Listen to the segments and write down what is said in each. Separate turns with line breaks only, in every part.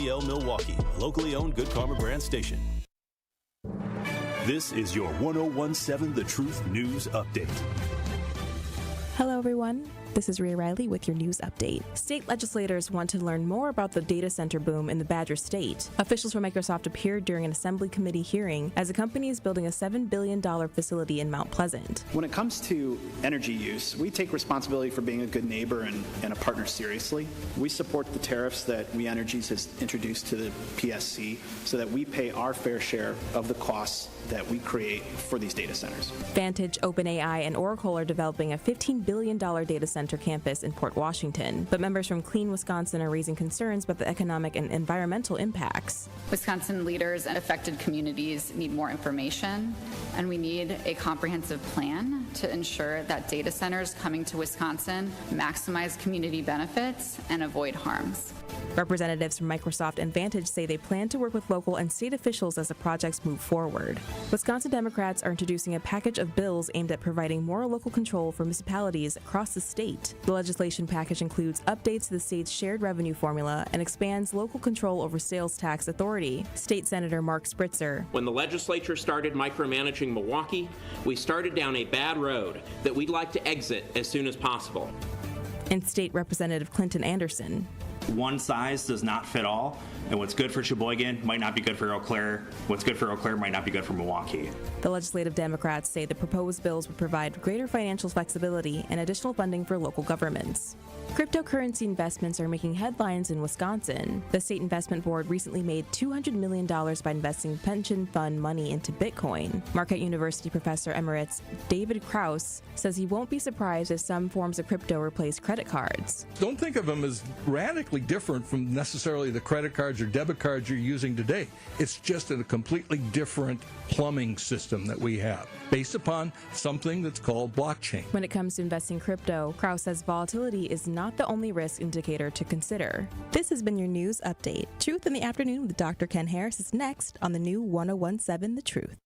KCL Milwaukee, locally owned Good Karma brand station. This is your 1017 The Truth News Update.
Hello, everyone. This is Rhea Riley with your news update. State legislators want to learn more about the data center boom in the Badger State. Officials from Microsoft appeared during an Assembly Committee hearing as the company is building a $7 billion facility in Mount Pleasant.
When it comes to energy use, we take responsibility for being a good neighbor and a partner seriously. We support the tariffs that We Energies has introduced to the PSC so that we pay our fair share of the costs that we create for these data centers.
Vantage, OpenAI, and Oracle are developing a $15 billion data center campus in Port Washington, but members from Clean Wisconsin are raising concerns about the economic and environmental impacts.
Wisconsin leaders and affected communities need more information, and we need a comprehensive plan to ensure that data centers coming to Wisconsin maximize community benefits and avoid harms.
Representatives from Microsoft and Vantage say they plan to work with local and state officials as the projects move forward. Wisconsin Democrats are introducing a package of bills aimed at providing more local control for municipalities across the state. The legislation package includes updates to the state's shared revenue formula and expands local control over sales tax authority. State Senator Mark Spritzer.
When the legislature started micromanaging Milwaukee, we started down a bad road that we'd like to exit as soon as possible.
And State Representative Clinton Anderson.
One size does not fit all, and what's good for Sheboygan might not be good for Eau Claire. What's good for Eau Claire might not be good for Milwaukee.
The legislative Democrats say the proposed bills would provide greater financial flexibility and additional funding for local governments. Cryptocurrency investments are making headlines in Wisconsin. The State Investment Board recently made $200 million by investing pension fund money into Bitcoin. Marquette University Professor Emeritus David Krause says he won't be surprised if some forms of crypto replace credit cards.
Don't think of them as radically different from necessarily the credit cards or debit cards you're using today. It's just a completely different plumbing system that we have, based upon something that's called blockchain.
When it comes to investing crypto, Krause says volatility is not the only risk indicator to consider. This has been your news update. Truth in the Afternoon with Dr. Ken Harris is next on the new 1017 The Truth.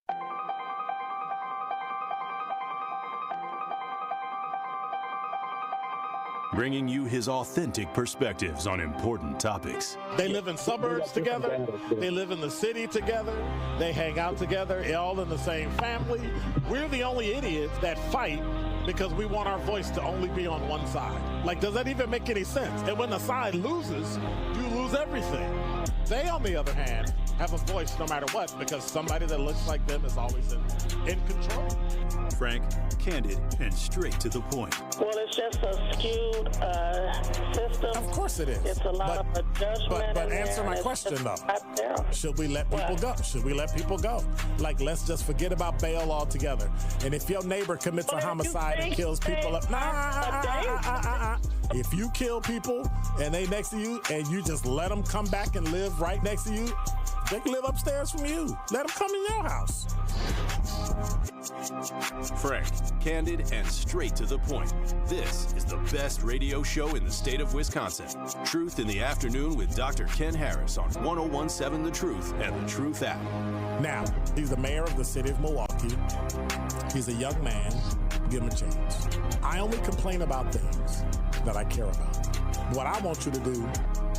Bringing you his authentic perspectives on important topics.
They live in suburbs together. They live in the city together. They hang out together, all in the same family. We're the only idiots that fight because we want our voice to only be on one side. Like, does that even make any sense? And when the side loses, you lose everything. They, on the other hand, have a voice no matter what because somebody that looks like them is always in control.
Frank, candid, and straight to the point.
Well, it's just a skewed system.
Of course it is.
It's a lot of adjustment.
But answer my question, though. Should we let people go? Should we let people go? Like, let's just forget about bail altogether. And if your neighbor commits a homicide and kills people up, if you kill people and they next to you and you just let them come back and live right next to you, they can live upstairs from you. Let them come in your house.
Frank, candid, and straight to the point. This is the best radio show in the state of Wisconsin. Truth in the Afternoon with Dr. Ken Harris on 1017 The Truth and The Truth app.
Now, he's the mayor of the city of Milwaukee. He's a young man. Give him a chance. I only complain about things that I care about. What I want you to do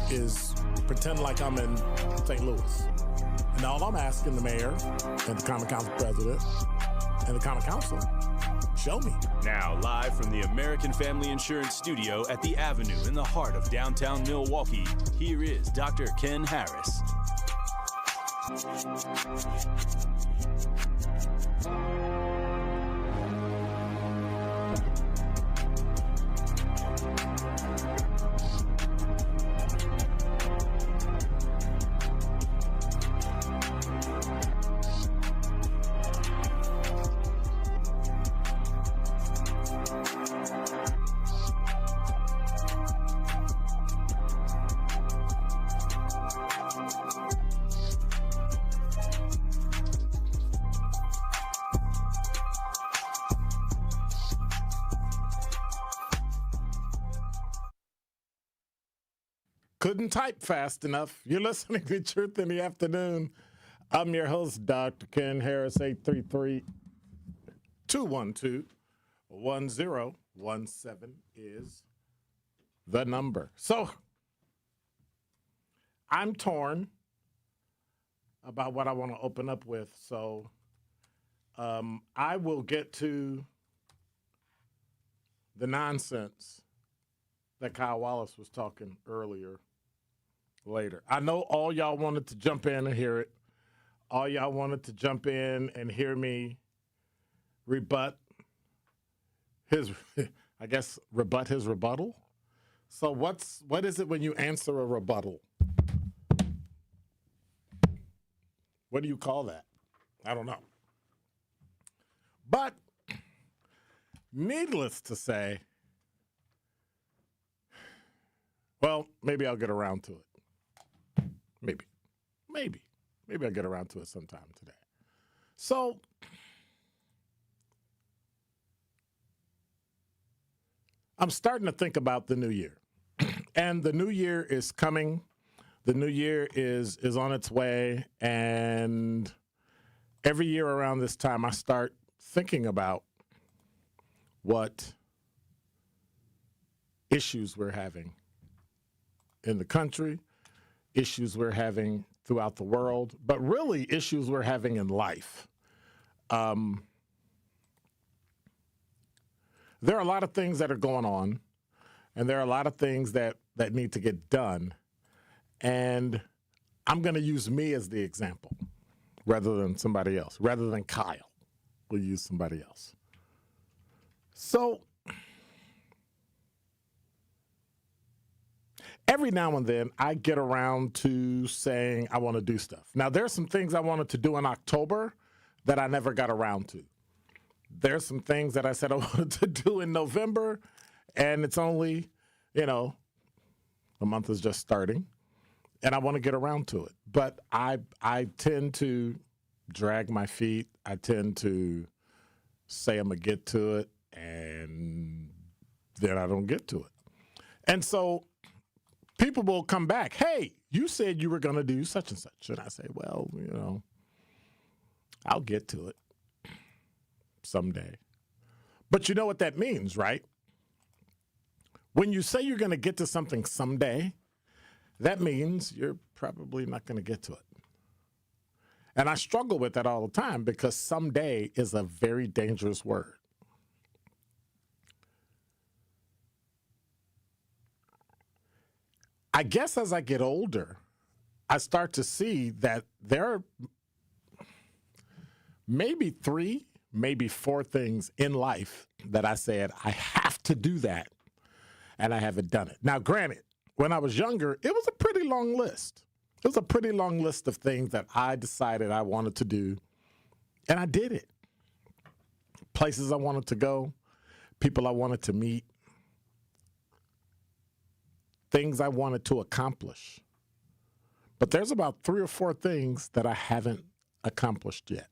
is pretend like I'm in St. Louis. And all I'm asking the mayor and the Common Council president and the Common Council, show me.
Now, live from the American Family Insurance Studio at the Avenue in the heart of downtown Milwaukee, here is Dr. Ken Harris.
Couldn't type fast enough. You're listening to Truth in the Afternoon. I'm your host, Dr. Ken Harris, 833-212-1017 is the number. So I'm torn about what I want to open up with, so I will get to the nonsense that Kyle Wallace was talking earlier later. I know all y'all wanted to jump in and hear it. All y'all wanted to jump in and hear me rebut his rebuttal. So what is it when you answer a rebuttal? What do you call that? I don't know. But needless to say, well, maybe I'll get around to it. Maybe I'll get around to it sometime today. So I'm starting to think about the new year. And the new year is coming. The new year is on its way. And every year around this time, I start thinking about what issues we're having in the country, issues we're having throughout the world, but really issues we're having in life. There are a lot of things that are going on, and there are a lot of things that need to get done. And I'm going to use me as the example rather than somebody else, rather than Kyle. We'll use somebody else. So every now and then I get around to saying I want to do stuff. Now, there's some things I wanted to do in October that I never got around to. There's some things that I said I wanted to do in November, and it's only, the month is just starting, and I want to get around to it. But I tend to drag my feet. I tend to say I'm going to get to it, and then I don't get to it. And so people will come back, hey, you said you were going to do such and such. And I say, well, I'll get to it someday. But you know what that means, right? When you say you're going to get to something someday, that means you're probably not going to get to it. And I struggle with that all the time because someday is a very dangerous word. I guess as I get older, I start to see that there are maybe 3, maybe 4 things in life that I said, I have to do that, and I haven't done it. Now, granted, when I was younger, it was a pretty long list. It was a pretty long list of things that I decided I wanted to do, and I did it. Places I wanted to go, people I wanted to meet, things I wanted to accomplish. But there's about 3 or 4 things that I haven't accomplished yet.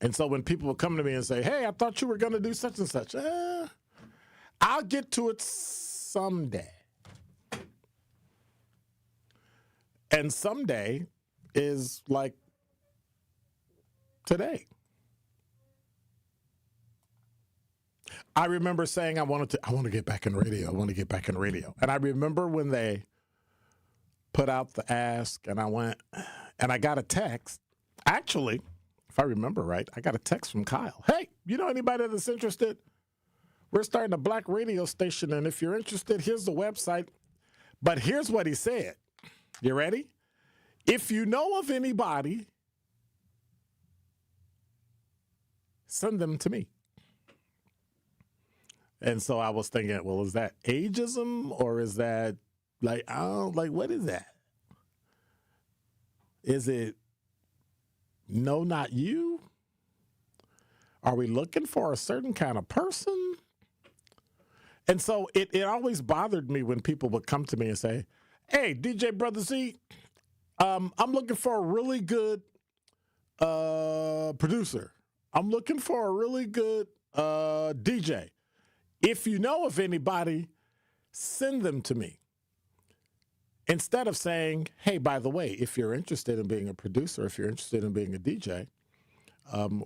And so when people will come to me and say, hey, I thought you were going to do such and such, I'll get to it someday. And someday is like today. I remember saying I want to get back in radio. I want to get back in radio. And I remember when they put out the ask and I went and I got a text. Actually, if I remember right, I got a text from Kyle. Hey, you know anybody that's interested? We're starting a black radio station, and if you're interested, here's the website. But here's what he said. You ready? If you know of anybody, send them to me. And so I was thinking, well, is that ageism or is that what is that? Is it no, not you? Are we looking for a certain kind of person? And so it always bothered me when people would come to me and say, hey, DJ Brother Z, I'm looking for a really good producer. I'm looking for a really good DJ. If you know of anybody, send them to me. Instead of saying, hey, by the way, if you're interested in being a producer, if you're interested in being a DJ,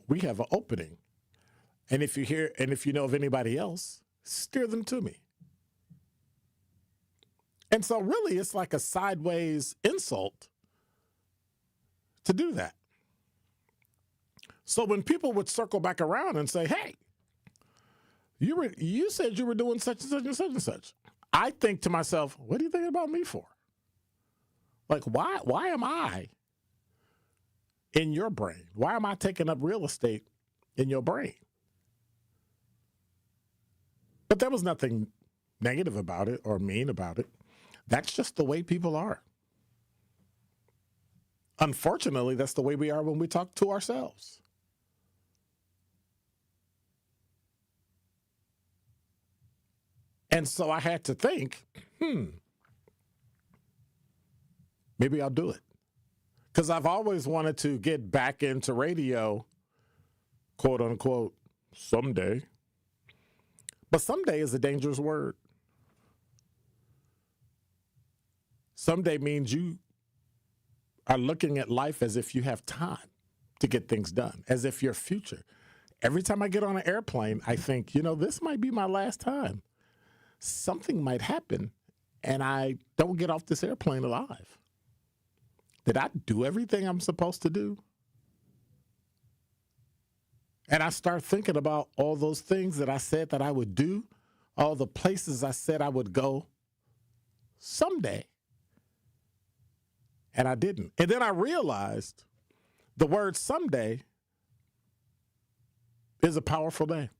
we have an opening. And if you know of anybody else, steer them to me. And so really it's like a sideways insult to do that. So when people would circle back around and say, hey, you said you were doing such and such and such and such, I think to myself, what are you thinking about me for? Like, why am I in your brain? Why am I taking up real estate in your brain? But there was nothing negative about it or mean about it. That's just the way people are. Unfortunately, that's the way we are when we talk to ourselves. And so I had to think, maybe I'll do it. Because I've always wanted to get back into radio, quote unquote, someday. But someday is a dangerous word. Someday means you are looking at life as if you have time to get things done, as if your future. Every time I get on an airplane, I think, this might be my last time. Something might happen, and I don't get off this airplane alive. Did I do everything I'm supposed to do? And I start thinking about all those things that I said that I would do, all the places I said I would go someday. And I didn't. And then I realized the word someday is a powerful name.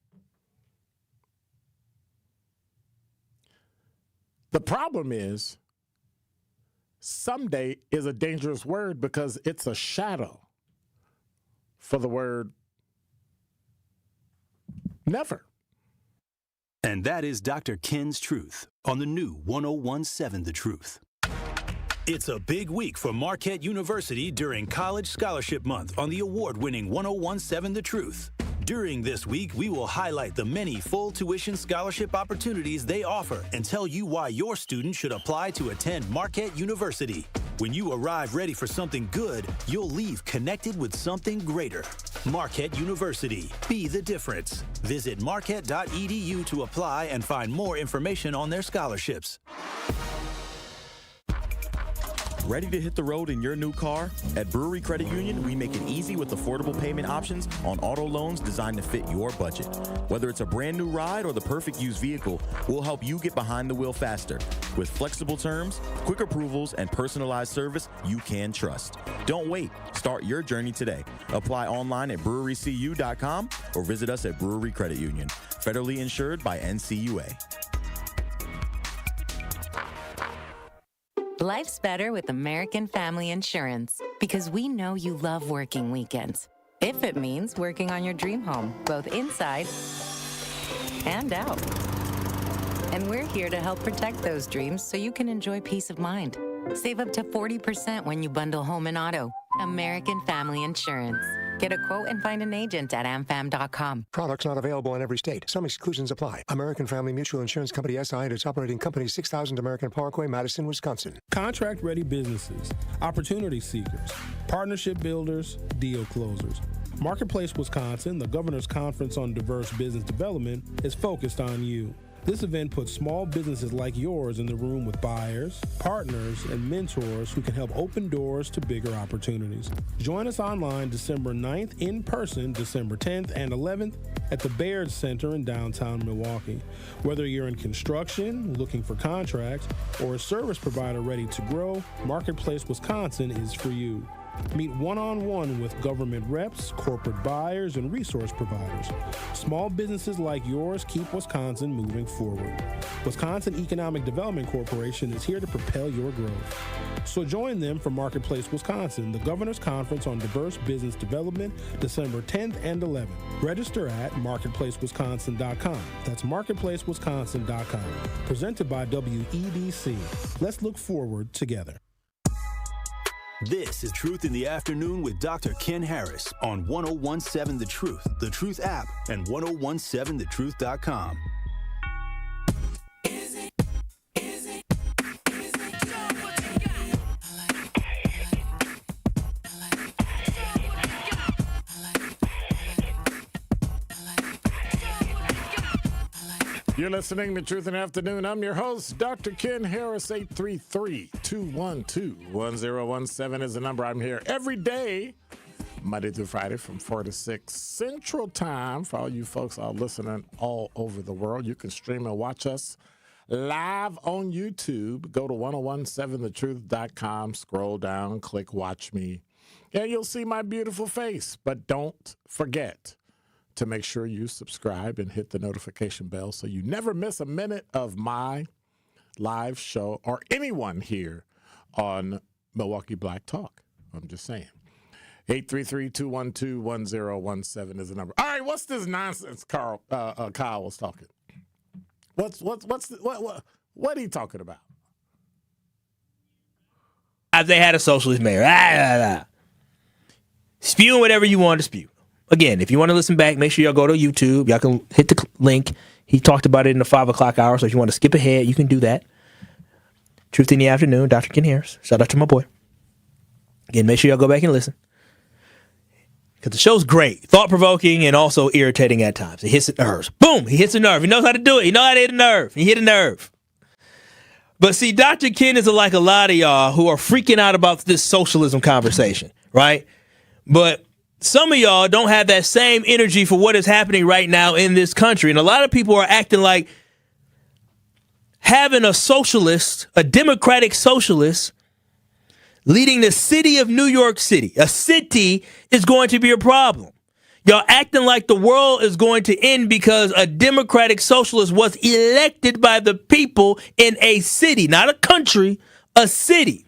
The problem is someday is a dangerous word because it's a shadow for the word never.
And that is Dr. Ken's Truth on the new 1017 The Truth. It's a big week for Marquette University during College Scholarship Month on the award-winning 1017 The Truth. During this week, we will highlight the many full tuition scholarship opportunities they offer and tell you why your student should apply to attend Marquette University. When you arrive ready for something good, you'll leave connected with something greater. Marquette University. Be the difference. Visit marquette.edu to apply and find more information on their scholarships.
Ready to hit the road in your new car? At Brewery Credit Union, we make it easy with affordable payment options on auto loans designed to fit your budget. Whether it's a brand new ride or the perfect used vehicle, we'll help you get behind the wheel faster. With flexible terms, quick approvals, and personalized service you can trust. Don't wait. Start your journey today. Apply online at brewerycu.com or visit us at Brewery Credit Union. Federally insured by NCUA.
Life's better with American Family Insurance because we know you love working weekends. If it means working on your dream home, both inside and out. And we're here to help protect those dreams so you can enjoy peace of mind. Save up to 40% when you bundle home and auto. American Family Insurance. Get a quote and find an agent at amfam.com.
Products not available in every state. Some exclusions apply. American Family Mutual Insurance Company, SI, and its operating company, 6000 American Parkway, Madison, Wisconsin.
Contract-ready businesses, opportunity seekers, partnership builders, deal closers. Marketplace Wisconsin, the Governor's Conference on Diverse Business Development, is focused on you. This event puts small businesses like yours in the room with buyers, partners, and mentors who can help open doors to bigger opportunities. Join us online December 9th, in person December 10th and 11th at the Baird Center in downtown Milwaukee. Whether you're in construction, looking for contracts, or a service provider ready to grow, Marketplace Wisconsin is for you. Meet one-on-one with government reps, corporate buyers, and resource providers. Small businesses like yours keep Wisconsin moving forward. Wisconsin Economic Development Corporation is here to propel your growth. So join them for Marketplace Wisconsin, the Governor's Conference on Diverse Business Development, December 10th and 11th. Register at marketplacewisconsin.com. That's marketplacewisconsin.com. Presented by WEDC. Let's look forward together.
This is Truth in the Afternoon with Dr. Ken Harris on 1017 The Truth app, and 1017thetruth.com.
You're listening to Truth in the Afternoon. I'm your host, Dr. Ken Harris. 833-212-1017 is the number. I'm here every day, Monday through Friday from 4 to 6 Central Time. For all you folks all listening all over the world, you can stream and watch us live on YouTube. Go to 1017thetruth.com, scroll down, click Watch Me, and you'll see my beautiful face. But don't forget to make sure you subscribe and hit the notification bell so you never miss a minute of my live show or anyone here on Milwaukee Black Talk. I'm just saying. 833-212-1017 is the number. All right, what's this nonsense Kyle was talking? What are he talking about?
If they had a socialist mayor. Spewing whatever you want to spew. Again, if you want to listen back, make sure y'all go to YouTube. Y'all can hit the link. He talked about it in the 5 o'clock hour, so if you want to skip ahead, you can do that. Truth in the Afternoon, Dr. Ken Harris. Shout out to my boy. Again, make sure y'all go back and listen. Because the show's great, thought-provoking, and also irritating at times. It hits the nerves. Boom! He hits a nerve. He knows how to do it. He knows how to hit a nerve. He hit a nerve. But see, Dr. Ken is like a lot of y'all who are freaking out about this socialism conversation, right? But some of y'all don't have that same energy for what is happening right now in this country. And a lot of people are acting like having a socialist, a democratic socialist, leading the city of New York City, a city, is going to be a problem. Y'all acting like the world is going to end because a democratic socialist was elected by the people in a city, not a country, a city.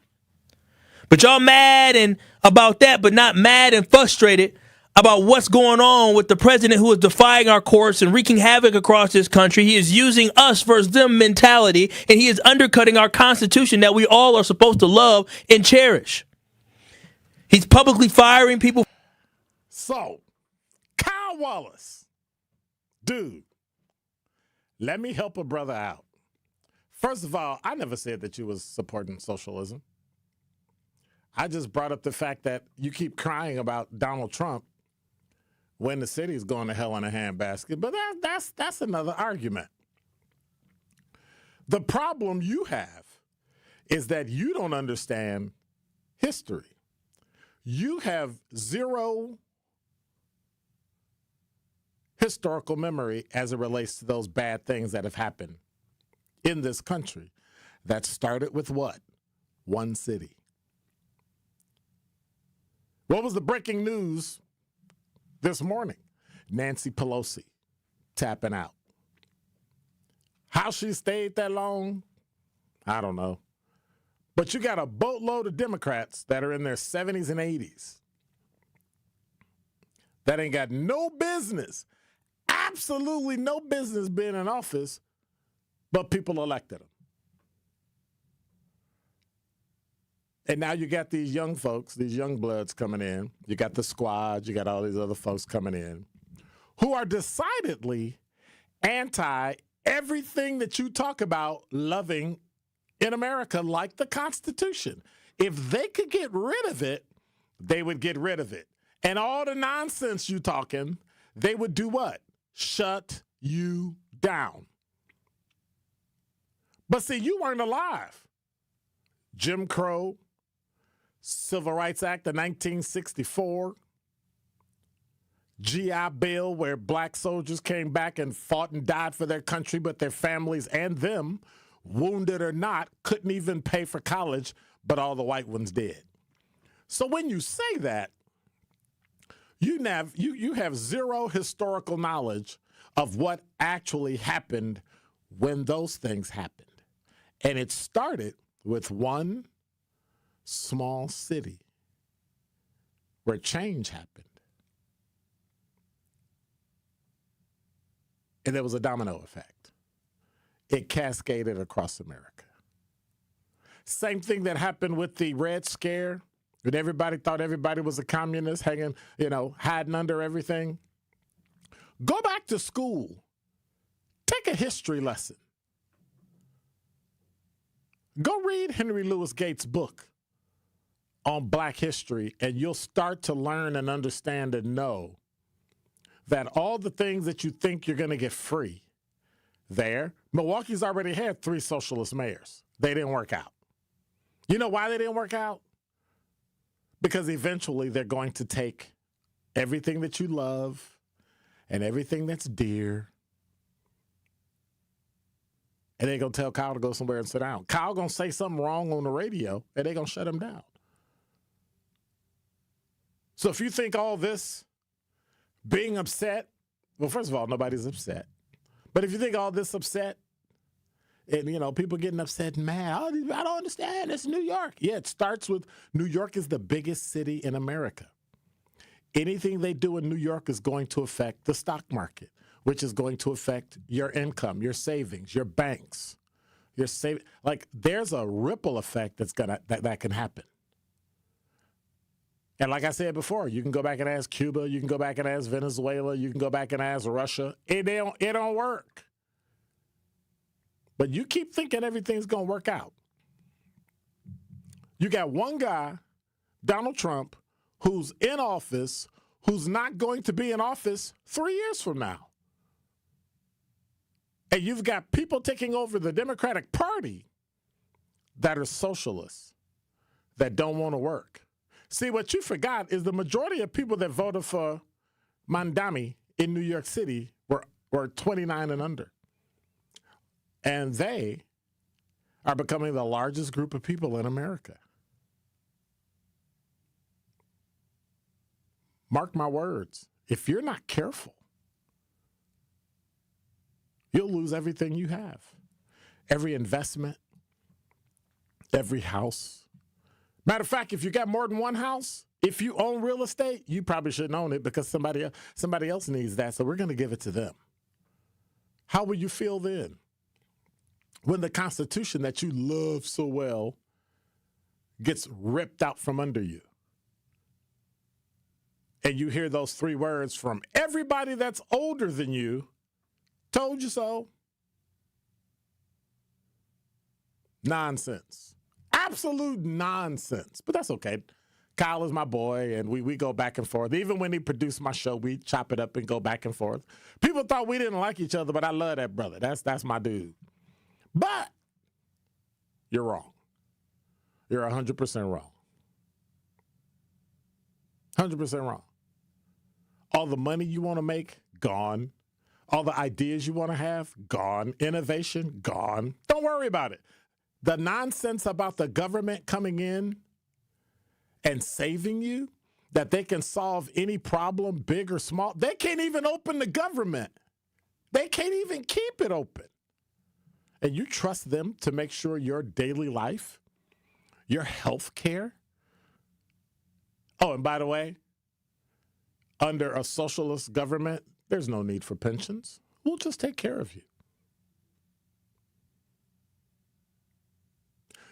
But y'all mad and about that, but not mad and frustrated about what's going on with the president who is defying our courts and wreaking havoc across this country. He is using us versus them mentality, and he is undercutting our Constitution that we all are supposed to love and cherish. He's publicly firing people.
So, Kyle Wallace, dude, let me help a brother out. First of all, I never said that you was supporting socialism. I just brought up the fact that you keep crying about Donald Trump when the city's going to hell in a handbasket, but that's another argument. The problem you have is that you don't understand history. You have zero historical memory as it relates to those bad things that have happened in this country that started with what? One city. What was the breaking news this morning? Nancy Pelosi tapping out. How she stayed that long, I don't know. But you got a boatload of Democrats that are in their 70s and 80s that ain't got no business, absolutely no business being in office, but people elected them. And now you got these young folks, these young bloods coming in. You got the squad. You got all these other folks coming in who are decidedly anti everything that you talk about loving in America, like the Constitution. If they could get rid of it, they would get rid of it. And all the nonsense you talking, they would do what? Shut you down. But see, you weren't alive. Jim Crow, Civil Rights Act of 1964, GI Bill, where black soldiers came back and fought and died for their country, but their families and them, wounded or not, couldn't even pay for college, but all the white ones did. So when you say that, you have zero historical knowledge of what actually happened when those things happened. And it started with one small city where change happened. And there was a domino effect. It cascaded across America. Same thing that happened with the Red Scare, when everybody thought everybody was a communist, hiding under everything. Go back to school. Take a history lesson. Go read Henry Louis Gates' book on Black history, and you'll start to learn and understand and know that all the things that you think you're going to get free, there. Milwaukee's already had 3 socialist mayors. They didn't work out. You know why they didn't work out? Because eventually they're going to take everything that you love and everything that's dear, and they're going to tell Kyle to go somewhere and sit down. Kyle going to say something wrong on the radio, and they're going to shut him down. So if you think all this being upset, well, first of all, nobody's upset. But if you think all this upset, and, you know, people getting upset and mad, I don't understand, it's New York. Yeah, it starts with New York is the biggest city in America. Anything they do in New York is going to affect the stock market, which is going to affect your income, your savings, your banks, your like there's a ripple effect that can happen. And like I said before, you can go back and ask Cuba, you can go back and ask Venezuela, you can go back and ask Russia. It don't work. But you keep thinking everything's going to work out. You got one guy, Donald Trump, who's in office, who's not going to be in office 3 years from now. And you've got people taking over the Democratic Party that are socialists, that don't want to work. See, what you forgot is the majority of people that voted for Mandami in New York City were 29 and under. And they are becoming the largest group of people in America. Mark my words, if you're not careful, you'll lose everything you have. Every investment, every house. Matter of fact, if you got more than one house, if you own real estate, you probably shouldn't own it because somebody else needs that, so we're going to give it to them. How will you feel then? When the Constitution that you love so well gets ripped out from under you. And you hear those 3 words from everybody that's older than you, told you so. Nonsense. Absolute nonsense. But that's okay. Kyle is my boy, and we go back and forth. Even when he produced my show, we chop it up and go back and forth. People thought we didn't like each other, but I love that brother. That's my dude. But you're wrong. You're 100% wrong. 100% wrong. All the money you want to make, gone. All the ideas you want to have, gone. Innovation, gone. Don't worry about it. The nonsense about the government coming in and saving you, that they can solve any problem, big or small. They can't even open the government. They can't even keep it open. And you trust them to make sure your daily life, your health care. Oh, and by the way, under a socialist government, there's no need for pensions. We'll just take care of you.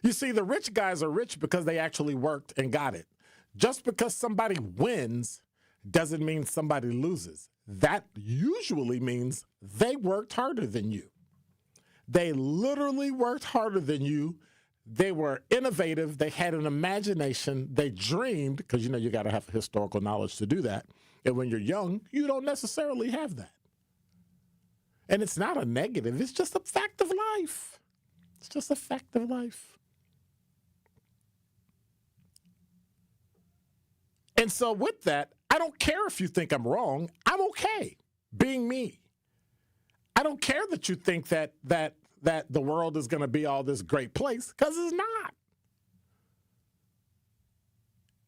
You see, the rich guys are rich because they actually worked and got it. Just because somebody wins doesn't mean somebody loses. That usually means they worked harder than you. They literally worked harder than you. They were innovative. They had an imagination. They dreamed, because, you know, you got to have historical knowledge to do that. And when you're young, you don't necessarily have that. And it's not a negative. It's just a fact of life. It's just a fact of life. And so with that, I don't care if you think I'm wrong. I'm okay being me. I don't care that you think that the world is going to be all this great place, because it's not.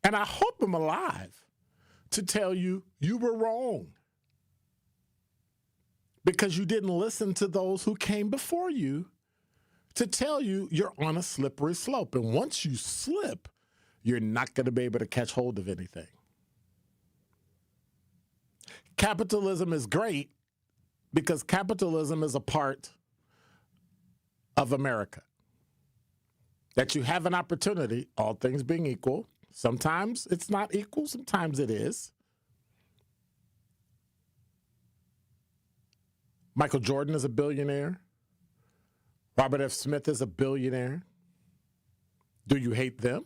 And I hope I'm alive to tell you you were wrong, because you didn't listen to those who came before you to tell you you're on a slippery slope. And once you slip, you're not going to be able to catch hold of anything. Capitalism is great because capitalism is a part of America. That you have an opportunity, all things being equal. Sometimes it's not equal, sometimes it is. Michael Jordan is a billionaire. Robert F. Smith is a billionaire. Do you hate them?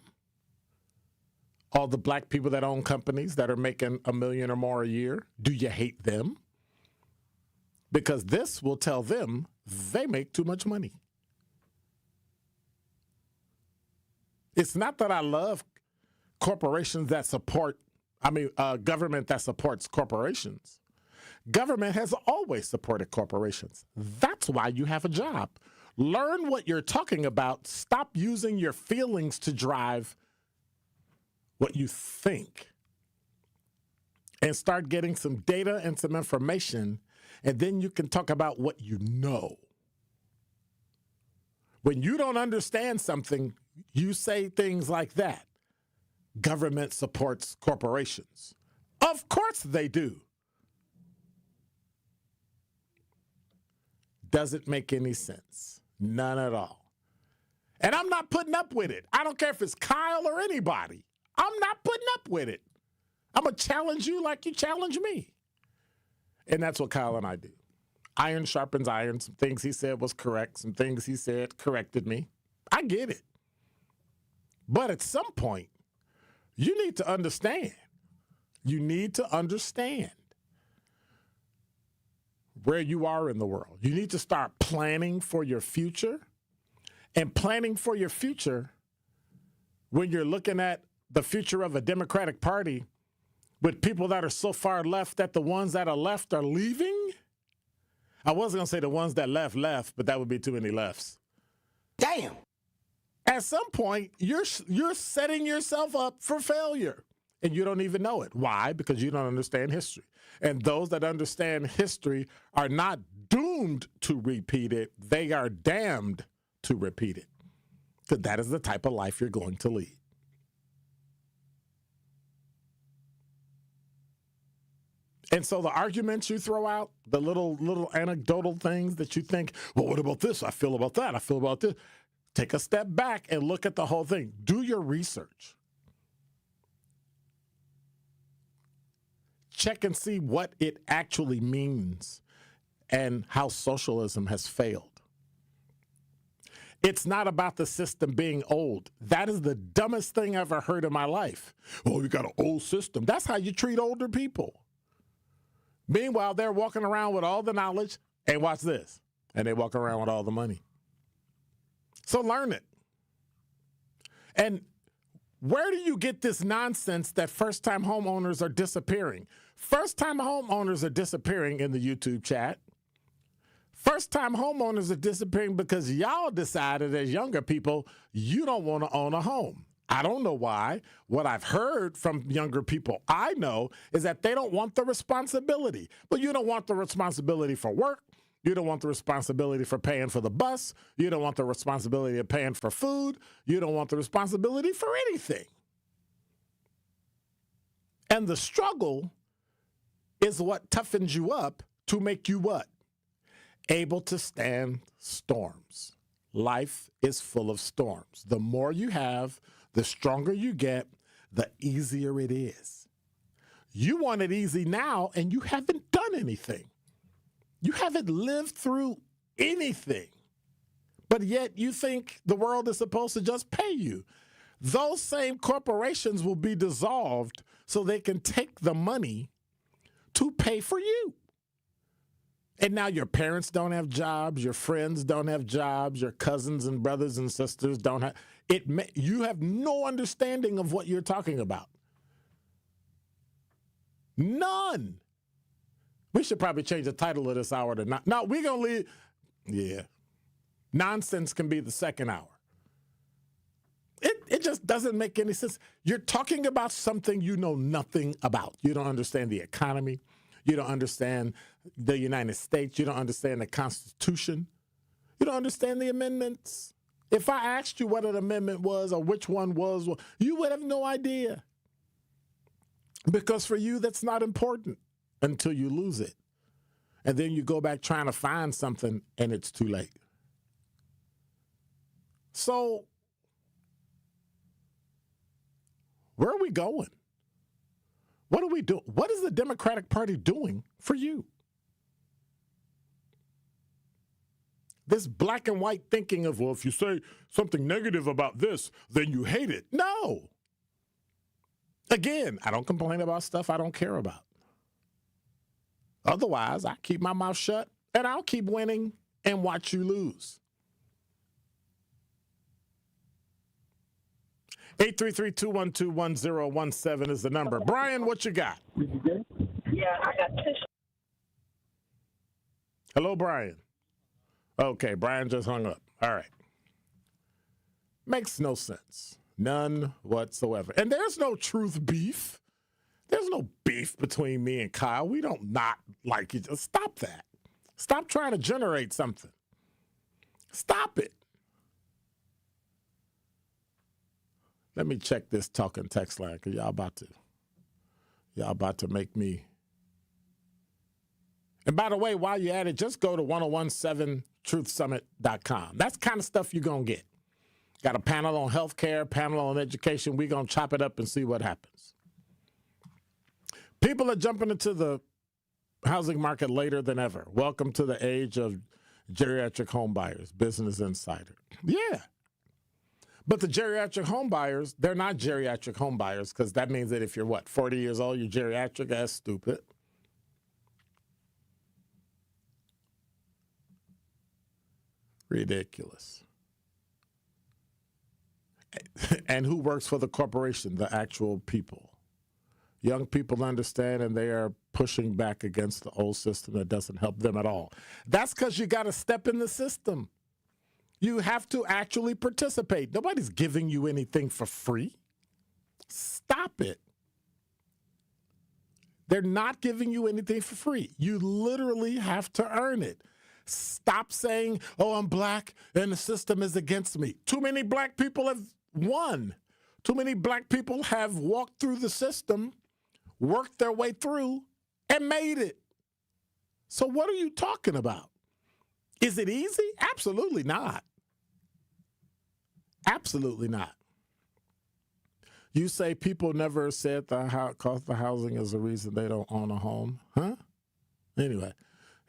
All the black people that own companies that are making $1 million or more a year, do you hate them? Because this will tell them they make too much money. It's not that I love corporations that support, government that supports corporations. Government has always supported corporations. That's why you have a job. Learn what you're talking about. Stop using your feelings to drive what you think. And start getting some data and some information, and then you can talk about what you know. When you don't understand something, you say things like that. Government supports corporations. Of course they do. Doesn't make any sense. None at all. And I'm not putting up with it. I don't care if it's Kyle or anybody. I'm not putting up with it. I'm going to challenge you like you challenge me. And that's what Kyle and I do. Iron sharpens iron. Some things he said was correct. Some things he said corrected me. I get it. But at some point, you need to understand. You need to understand where you are in the world. You need to start planning for your future. And planning for your future, when you're looking at the future of a Democratic Party with people that are so far left that the ones that are left are leaving. I was going to say the ones that left, but that would be too many lefts. Damn. At some point, you're setting yourself up for failure, and you don't even know it. Why? Because you don't understand history. And those that understand history are not doomed to repeat it. They are damned to repeat it, because that is the type of life you're going to lead. And so the arguments you throw out, the little anecdotal things that you think, well, what about this? I feel about that. I feel about this. Take a step back and look at the whole thing. Do your research. Check and see what it actually means and how socialism has failed. It's not about the system being old. That is the dumbest thing I've ever heard in my life. Oh, you got an old system. That's how you treat older people. Meanwhile, they're walking around with all the knowledge, and watch this, and they walk around with all the money. So learn it. And where do you get this nonsense that first-time homeowners are disappearing? First-time homeowners are disappearing in the YouTube chat. First-time homeowners are disappearing because y'all decided as younger people, you don't want to own a home. I don't know why. What I've heard from younger people I know is that they don't want the responsibility. But you don't want the responsibility for work. You don't want the responsibility for paying for the bus. You don't want the responsibility of paying for food. You don't want the responsibility for anything. And the struggle is what toughens you up to make you what? Able to stand storms. Life is full of storms. The more you have, the stronger you get, the easier it is. You want it easy now, and you haven't done anything. You haven't lived through anything. But yet you think the world is supposed to just pay you. Those same corporations will be dissolved so they can take the money to pay for you. And now your parents don't have jobs, your friends don't have jobs, your cousins and brothers and sisters don't have it. You have no understanding of what you're talking about. None. We should probably change the title of this hour to not. No, we're going to leave. Yeah. Nonsense can be the second hour. It just doesn't make any sense. You're talking about something you know nothing about. You don't understand the economy. You don't understand the United States. You don't understand the Constitution. You don't understand the amendments. If I asked you what an amendment was or which one was, you would have no idea. Because for you, that's not important until you lose it. And then you go back trying to find something, and it's too late. So, where are we going? What do we do? What is the Democratic Party doing for you? This black and white thinking of, well, if you say something negative about this, then you hate it. No. Again, I don't complain about stuff I don't care about. Otherwise, I keep my mouth shut, and I'll keep winning and watch you lose. 833-212-1017 is the number. Brian, what you got?
Yeah, I got two.
Hello, Brian. Okay, Brian just hung up. All right. Makes no sense. None whatsoever. And there's no truth beef. There's no beef between me and Kyle. We don't not like each other. Stop that. Stop trying to generate something. Stop it. Let me check this talking text line because y'all about to make me. And by the way, while you're at it, just go to 1017truthsummit.com. That's the kind of stuff you're going to get. Got a panel on healthcare, panel on education. We're going to chop it up and see what happens. People are jumping into the housing market later than ever. Welcome to the age of geriatric home buyers, Business Insider. Yeah. But the geriatric home buyers, they're not geriatric home buyers because that means that if you're, 40 years old, you're geriatric? That's stupid. Ridiculous. And who works for the corporation? The actual people. Young people understand, and they are pushing back against the old system that doesn't help them at all. That's because you got to step in the system. You have to actually participate. Nobody's giving you anything for free. Stop it. They're not giving you anything for free. You literally have to earn it. Stop saying, oh, I'm black and the system is against me. Too many black people have won. Too many black people have walked through the system, worked their way through, and made it. So what are you talking about? Is it easy? Absolutely not. Absolutely not. You say people never said the cost of housing is the reason they don't own a home, huh? Anyway,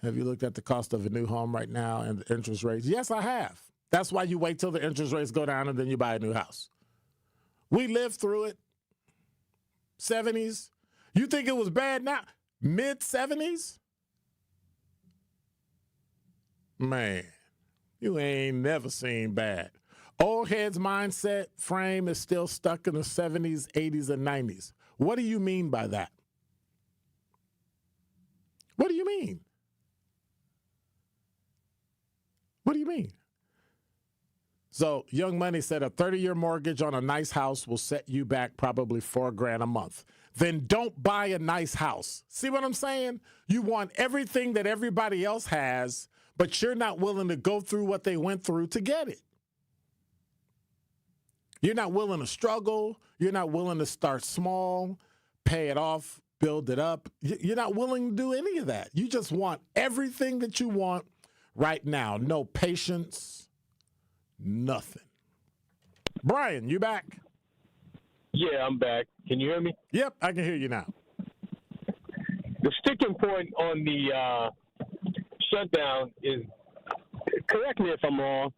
have you looked at the cost of a new home right now and the interest rates? Yes, I have. That's why you wait till the interest rates go down and then you buy a new house. We lived through it. 70s. You think it was bad now? Mid-70s? Man, you ain't never seen bad. Old heads mindset frame is still stuck in the 70s, 80s, and 90s. What do you mean by that? What do you mean? What do you mean? So Young Money said a 30-year mortgage on a nice house will set you back probably $4,000 a month. Then don't buy a nice house. See what I'm saying? You want everything that everybody else has, but you're not willing to go through what they went through to get it. You're not willing to struggle. You're not willing to start small, pay it off, build it up. You're not willing to do any of that. You just want everything that you want right now. No patience, nothing. Brian, you back?
Yeah, I'm back. Can you hear me?
Yep, I can hear you now.
The sticking point on the shutdown is, correct me if I'm wrong,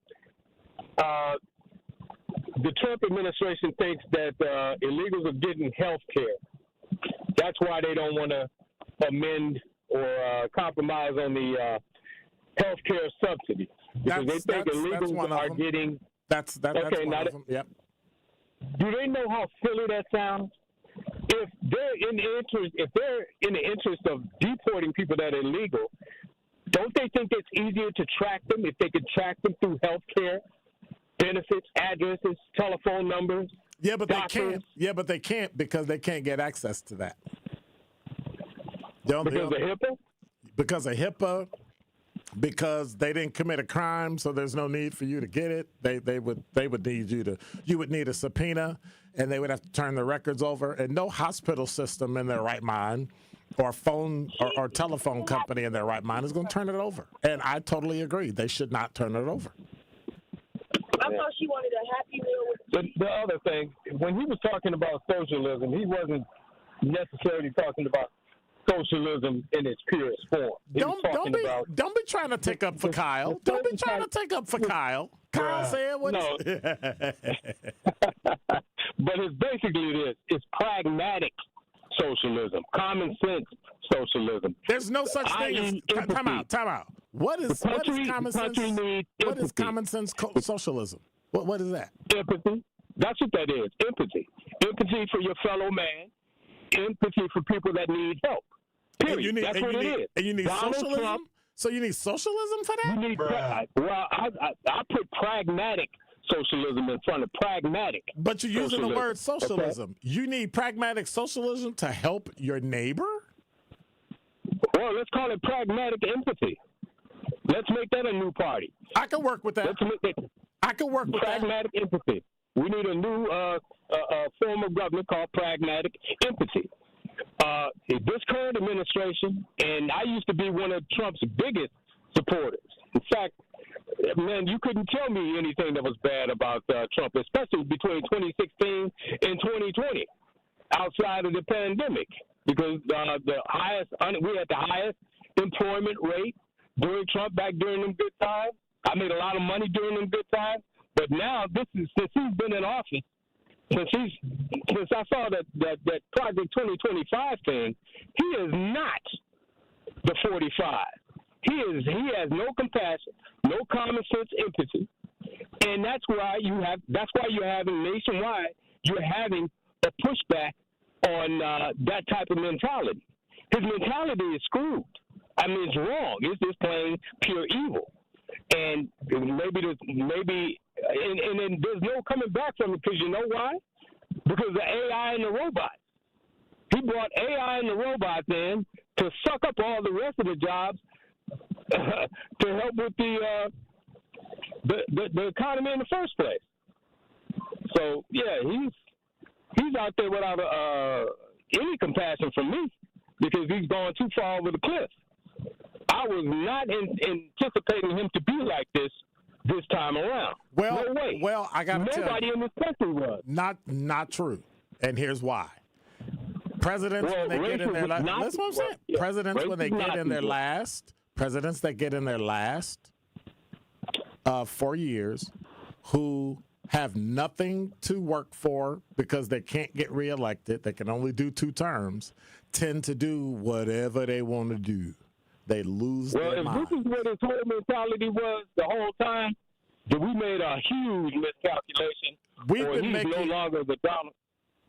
the Trump administration thinks that illegals are getting health care. That's why they don't want to amend or compromise on the health care subsidy. Because they think illegals are getting...
That's one of them, yep.
Do they know how silly that sounds? If they're in the interest of deporting people that are illegal, don't they think it's easier to track them if they could track them through health care? Benefits, addresses, telephone numbers.
Yeah, but
doctors.
they can't. Yeah, but they can't because they can't get access to that.
Because of HIPAA?
Because of HIPAA. Because they didn't commit a crime, so there's no need for you to get it. They would need you would need a subpoena, and they would have to turn the records over. And no hospital system in their right mind, or phone or telephone company in their right mind is going to turn it over. And I totally agree. They should not turn it over.
I thought she wanted a Happy Meal with
the other thing, when he was talking about socialism, he wasn't necessarily talking about socialism in its purest form.
Don't be trying to take up for Kyle. Don't be trying to take up for Kyle. Kyle said what?
No. But it's basically this. It's pragmatic socialism, common sense socialism.
There's no such thing as time out. What is common sense? What is common sense socialism? What is that?
Empathy. That's what that is. Empathy. Empathy for your fellow man. Empathy for people that need help. Period. That's what it is.
And you need
Donald
socialism?
Trump,
so you need socialism for that?
You need I put pragmatic socialism in front of pragmatic.
But you're using the word socialism.
Okay?
You need pragmatic socialism to help your neighbor?
Well, let's call it pragmatic empathy. Let's make that a new party.
I can work with that. I can work with
pragmatic empathy. We need a new form of government called pragmatic empathy. This current administration, and I used to be one of Trump's biggest supporters. In fact, man, you couldn't tell me anything that was bad about Trump, especially between 2016 and 2020, outside of the pandemic, because we had the highest employment rate during Trump, back during them good times. I made a lot of money during them good times, but now since he's been in office, since I saw that Project 2025 thing, he is not the 45. He has no compassion, no common sense empathy, and that's why you're having nationwide. You're having a pushback on that type of mentality. His mentality is screwed. I mean, it's wrong. It's just plain pure evil. And maybe and then there's no coming back from it, because you know why? Because of the AI and the robots. He brought AI and the robots in to suck up all the rest of the jobs to help with the economy in the first place. So yeah, he's out there without any compassion from me, because he's gone too far over the cliff. I was not anticipating him to be like this time around.
Well,
no way.
Well, I got to tell you,
nobody in this country was.
Not true. And here's why. Presidents, when they get in their last, that's what I'm saying.
Yeah.
Presidents, when they get in their last, presidents that get in their last 4 years, who have nothing to work for because they can't get reelected, they can only do 2 terms, tend to do whatever they want to do. They lose their mind.
Well, if this is what his whole mentality was the whole time, then we made a huge miscalculation.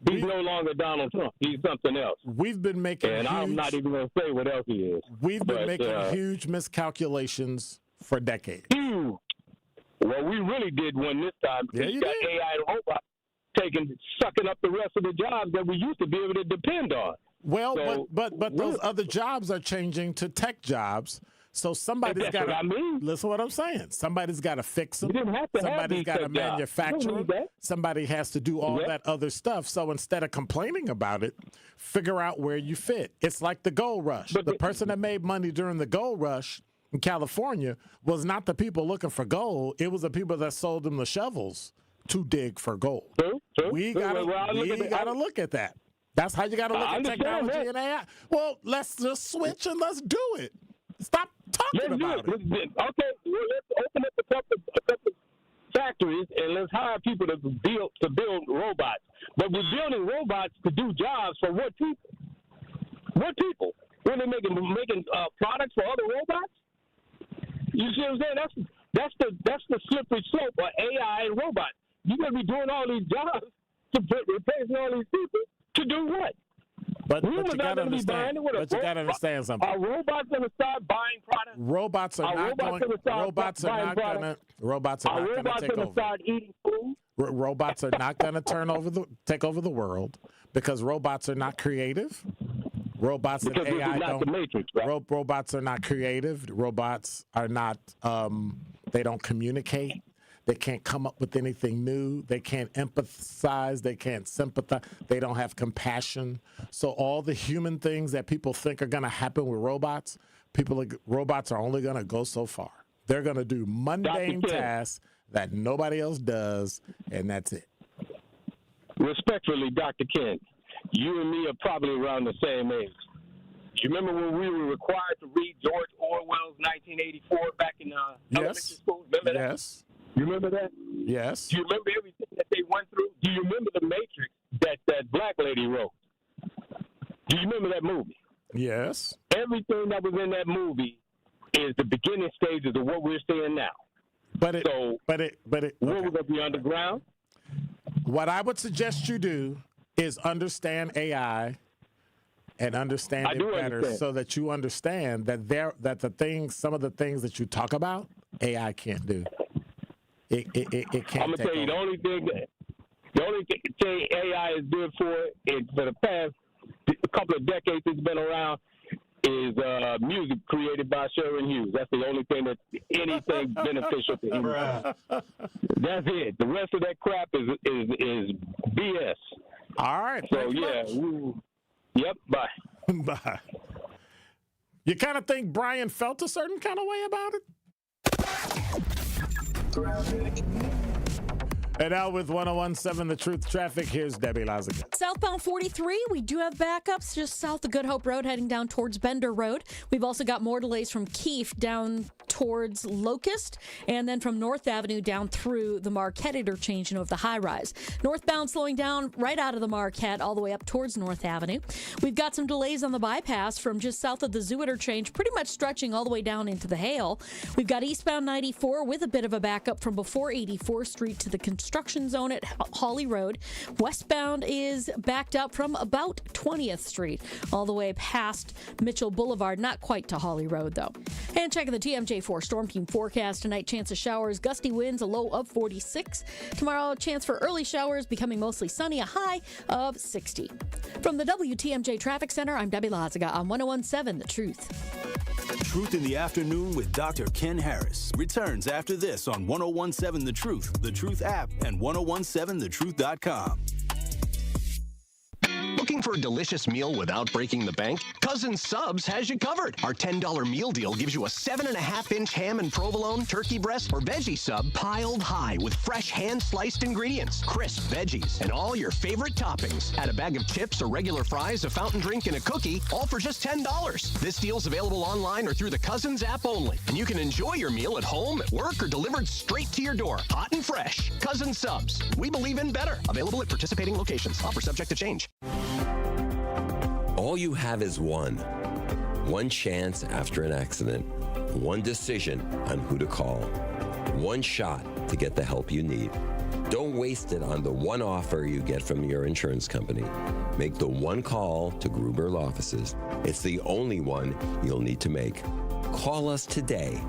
He's no longer Donald Trump. He's something else.
We've been making
I'm not even going to say what else he is.
We've been making huge miscalculations for decades.
Huge. Well, we really did one this time, because you got AI and robots sucking up the rest of the jobs that we used to be able to depend on.
Well, so, but those other jobs are changing to tech jobs. So somebody's got to listen to what I'm saying. Somebody's got to fix them. Somebody's got to manufacture them. Somebody has to do all that other stuff. So instead of complaining about it, figure out where you fit. It's like the gold rush. The person that made money during the gold rush in California was not the people looking for gold. It was the people that sold them the shovels to dig for gold. We got to look at that. That's how you got to look at technology and AI. Well, let's just switch and let's do it. Stop talking about it.
Okay, well, let's open up a couple factories and let's hire people to build robots. But we're building robots to do jobs for what people? What people? When they're making products for other robots? You see what I'm saying? That's the slippery slope of AI and robots. You're gonna be doing all these jobs to replacing all these people to do what?
But you got to understand. But you got to understand something.
Are robots going to start buying products?
Robots are not going to take over.
Start eating food?
Robots are not going to take over the world, because robots are not creative. Robots and AI don't. Matrix, right? Robots are not creative. Robots are not. They don't communicate. They can't come up with anything new. They can't empathize. They can't sympathize. They don't have compassion. So all the human things that people think are going to happen with robots, robots are only going to go so far. They're going to do mundane tasks that nobody else does, and that's it.
Respectfully, Dr. Ken, you and me are probably around the same age. You remember when we were required to read George Orwell's 1984 back in elementary school? Remember that?
Yes.
You remember that?
Yes.
Do you remember everything that they went through? Do you remember the Matrix that black lady wrote? Do you remember that movie?
Yes.
Everything that was in that movie is the beginning stages of what we're seeing now.
Where
we're going to be underground.
What I would suggest you do is understand AI and understand it better, so that you understand that some of the things that you talk about, AI can't do. It can't.
I'm gonna tell you the only thing AI is good for the past couple of decades it's been around is music created by Sharon Hughes. That's the only thing that's anything beneficial to him. That's it. The rest of that crap is BS.
All right.
So yep. Bye.
Bye. You kind of think Brian felt a certain kind of way about it? And now with 101.7 The Truth Traffic, here's Debbie Lazaga.
Southbound 43, we do have backups just south of Good Hope Road heading down towards Bender Road. We've also got more delays from Keefe down towards Locust, and then from North Avenue down through the Marquette interchange of the high rise. Northbound slowing down right out of the Marquette all the way up towards North Avenue. We've got some delays on the bypass from just south of the Zoo interchange, pretty much stretching all the way down into the Hale. We've got eastbound 94 with a bit of a backup from before 84th Street to the construction zone at Hawley Road. Westbound is backed up from about 20th Street all the way past Mitchell Boulevard, not quite to Hawley Road though. And checking the TMJ4 Storm Team forecast tonight, chance of showers, gusty winds, a low of 46. Tomorrow, chance for early showers, becoming mostly sunny, a high of 60. From the WTMJ Traffic Center, I'm Debbie Lazaga on 101.7 The Truth.
Truth in the Afternoon with Dr. Ken Harris returns after this on 101.7 The Truth app, and 1017thetruth.com.
Looking for a delicious meal without breaking the bank? Cousin Subs has you covered. Our $10 meal deal gives you a 7.5-inch ham and provolone, turkey breast, or veggie sub piled high with fresh hand-sliced ingredients, crisp veggies, and all your favorite toppings. Add a bag of chips or regular fries, a fountain drink, and a cookie, all for just $10. This deal's available online or through the Cousins app only, and you can enjoy your meal at home, at work, or delivered straight to your door, hot and fresh. Cousin Subs. We believe in better. Available at participating locations. Offer subject to change.
All you have is one chance after an accident, one decision on who to call, one shot to get the help you need. Don't waste it on the one offer you get from your insurance company. Make the one call to Gruber Law Offices. It's the only one you'll need to make. Call us today.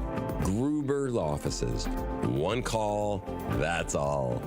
Gruber Law Offices. One call, that's all.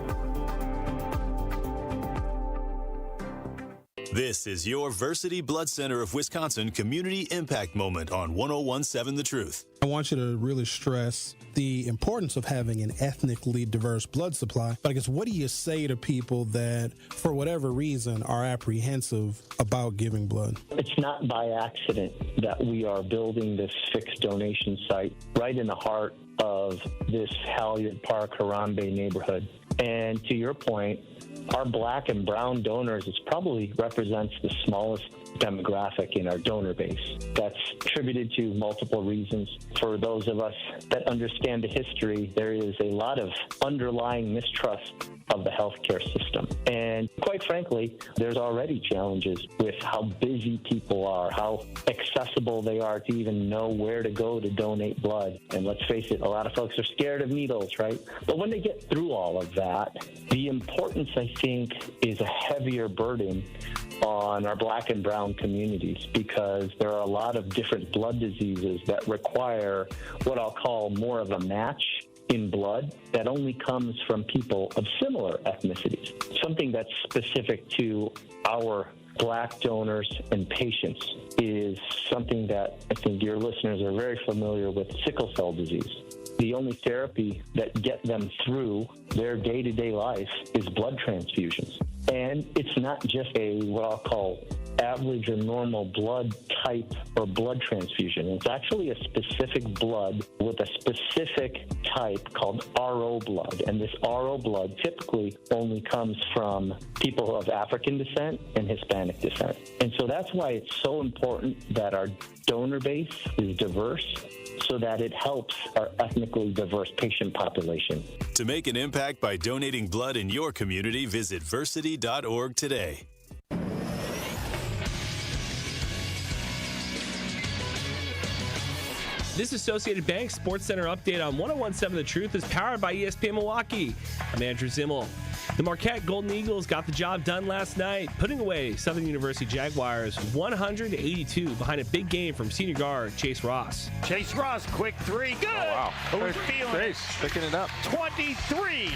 This is your Versity Blood Center of Wisconsin Community Impact Moment on 101.7 The Truth.
I want you to really stress the importance of having an ethnically diverse blood supply. But I guess, what do you say to people that, for whatever reason, are apprehensive about giving blood?
It's not by accident that we are building this fixed donation site right in the heart of this Halyard Park, Harambe neighborhood. And to your point, our black and brown donors probably represents the smallest demographic in our donor base. That's attributed to multiple reasons. For those of us that understand the history, there is a lot of underlying mistrust of the healthcare system. And quite frankly, there's already challenges with how busy people are, how accessible they are to even know where to go to donate blood. And let's face it, a lot of folks are scared of needles, right? But when they get through all of that, the importance, I think, is a heavier burden on our black and brown communities, because there are a lot of different blood diseases that require what I'll call more of a match in blood that only comes from people of similar ethnicities. Something that's specific to our black donors and patients is something that I think your listeners are very familiar with: sickle cell disease. The only therapy that get them through their day-to-day life is blood transfusions. And it's not just a what I'll call average or normal blood type or blood transfusion. It's actually a specific blood with a specific type called RO blood. And this RO blood typically only comes from people of African descent and Hispanic descent. And so that's why it's so important that our donor base is diverse, so that it helps our ethnically diverse patient population.
To make an impact by donating blood in your community, visit versity.org today.
This Associated Bank Sports Center update on 101.7 The Truth is powered by ESPN Milwaukee. I'm Andrew Zimmel. The Marquette Golden Eagles got the job done last night, putting away Southern University Jaguars 100-82 behind a big game from senior guard Chase Ross.
Chase Ross, quick three. Good.
Oh, wow.
Who's feeling
Chase picking it up.
23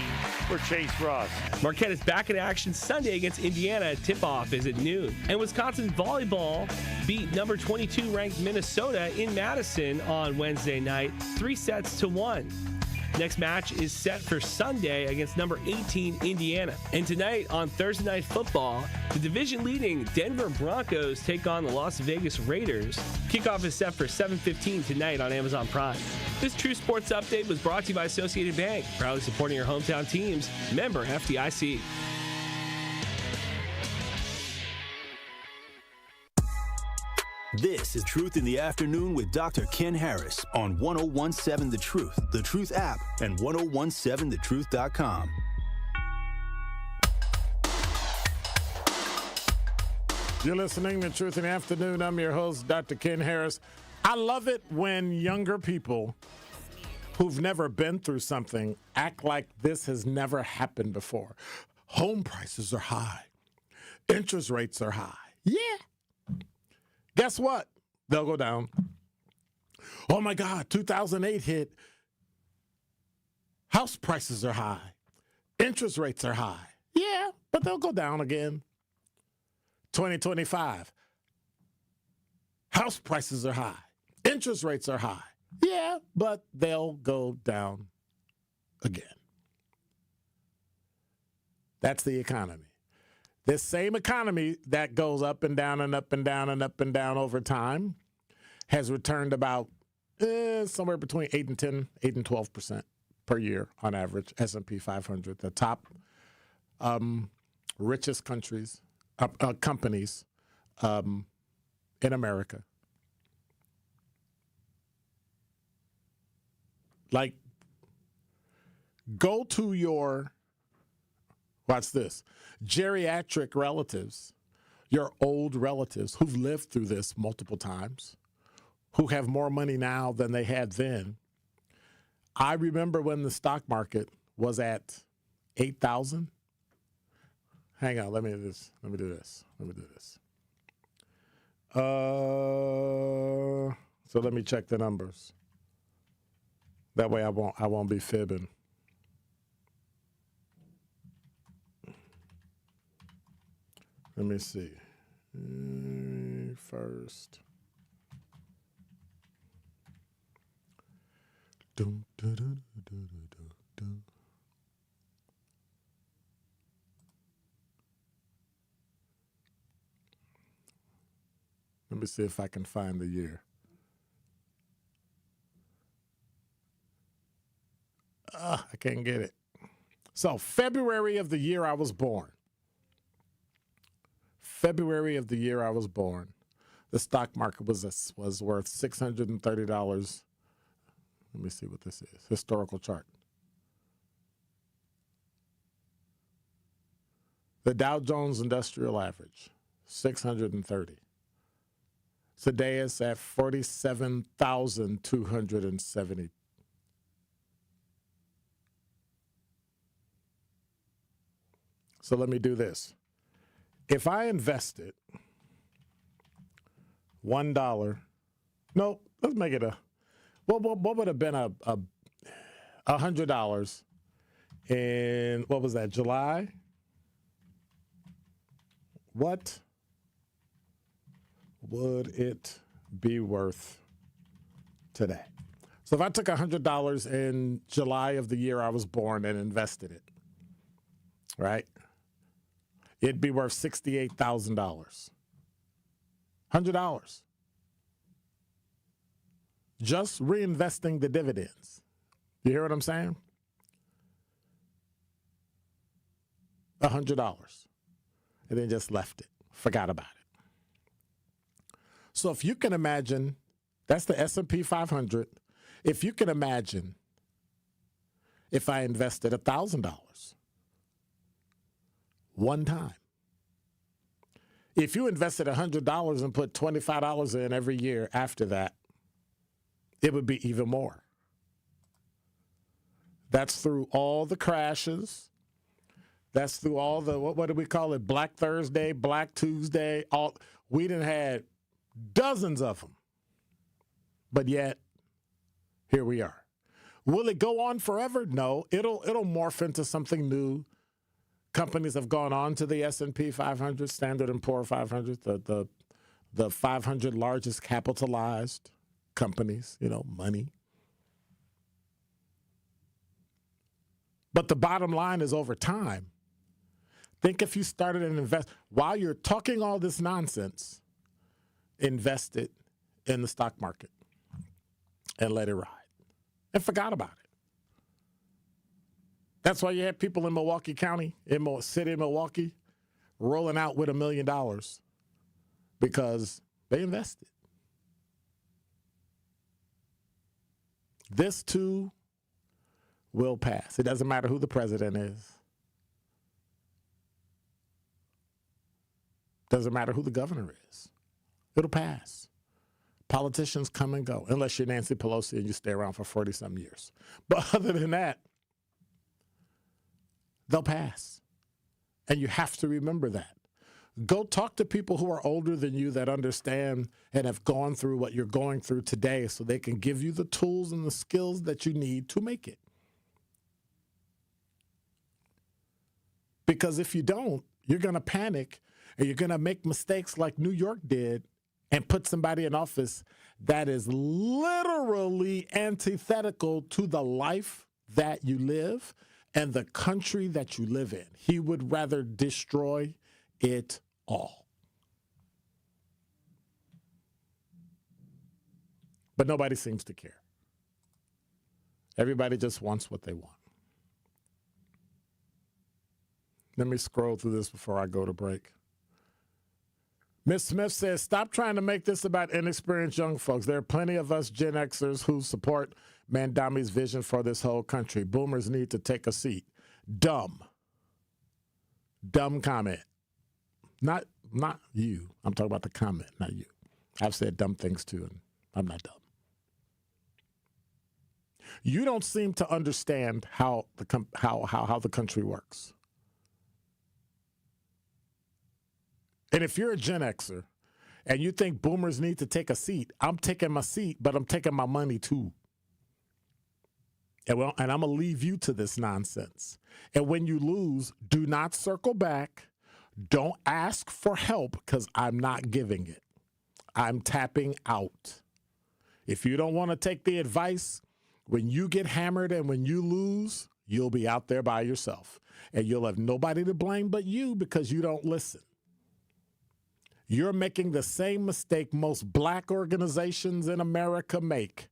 for Chase Ross.
Marquette is back in action Sunday against Indiana. Tip-off is at noon. And Wisconsin volleyball beat number 22 ranked Minnesota in Madison on Wednesday night, 3-1. Next match is set for Sunday against number 18 Indiana. And tonight on Thursday Night Football, the division-leading Denver Broncos take on the Las Vegas Raiders. Kickoff is set for 7:15 tonight on Amazon Prime. This True Sports Update was brought to you by Associated Bank, proudly supporting your hometown teams. Member FDIC.
This is Truth in the Afternoon with Dr. Ken Harris on 101.7 The Truth app, and 1017thetruth.com.
You're listening to Truth in the Afternoon. I'm your host, Dr. Ken Harris. I love it when younger people who've never been through something act like this has never happened before. Home prices are high. Interest rates are high. Yeah. Guess what? They'll go down. Oh, my God, 2008 hit. House prices are high. Interest rates are high. Yeah, but they'll go down again. 2025. House prices are high. Interest rates are high. Yeah, but they'll go down again. That's the economy. This same economy that goes up and down and up and down and up and down over time has returned about somewhere between 8 and 12% per year on average, S&P 500. The top richest companies in America. Like, go to your, watch this, geriatric relatives, your old relatives who've lived through this multiple times, who have more money now than they had then. I remember when the stock market was at 8,000. Hang on, let me do this. So let me check the numbers. That way I won't be fibbing. Let me see. First. Let me see if I can find the year. I can't get it. So February of the year I was born. The stock market was worth $630. Let me see what this is. Historical chart. The Dow Jones Industrial Average, 630. Today it's at 47,270. So let me do this. If I invested $1, no, let's make it what would have been $100 in, what was that, July? What would it be worth today? So if I took $100 in July of the year I was born and invested it, right? It'd be worth $68,000. $100. Just reinvesting the dividends. You hear what I'm saying? $100. And then just left it. Forgot about it. So if you can imagine, that's the S&P 500. If you can imagine if I invested $1,000 one time. If you invested $100 and put $25 in every year after that, it would be even more. That's through all the crashes. That's through all the, what do we call it, Black Thursday, Black Tuesday. We done had dozens of them. But yet, here we are. Will it go on forever? No. It'll morph into something new. Companies have gone on to the S&P 500, Standard & Poor's 500, the 500 largest capitalized companies, money. But the bottom line is over time. Think if you started an invest while you're talking all this nonsense, invest it in the stock market and let it ride and forgot about it. That's why you have people in Milwaukee County, city of Milwaukee, rolling out with $1 million because they invested. This too will pass. It doesn't matter who the president is. Doesn't matter who the governor is. It'll pass. Politicians come and go, unless you're Nancy Pelosi and you stay around for 40-some years. But other than that, they'll pass. And you have to remember that. Go talk to people who are older than you that understand and have gone through what you're going through today so they can give you the tools and the skills that you need to make it. Because if you don't, you're going to panic and you're going to make mistakes like New York did and put somebody in office that is literally antithetical to the life that you live and the country that you live in. He would rather destroy it all. But nobody seems to care. Everybody just wants what they want. Let me scroll through this before I go to break. Ms. Smith says, stop trying to make this about inexperienced young folks. There are plenty of us Gen Xers who support Mandami's vision for this whole country. Boomers need to take a seat. Dumb comment. Not you. I'm talking about the comment, not you. I've said dumb things too, and I'm not dumb. You don't seem to understand how the country works. And if you're a Gen Xer and you think boomers need to take a seat, I'm taking my seat, but I'm taking my money too. And I'm going to leave you to this nonsense. And when you lose, do not circle back. Don't ask for help because I'm not giving it. I'm tapping out. If you don't want to take the advice, when you get hammered and when you lose, you'll be out there by yourself. And you'll have nobody to blame but you because you don't listen. You're making the same mistake most black organizations in America make.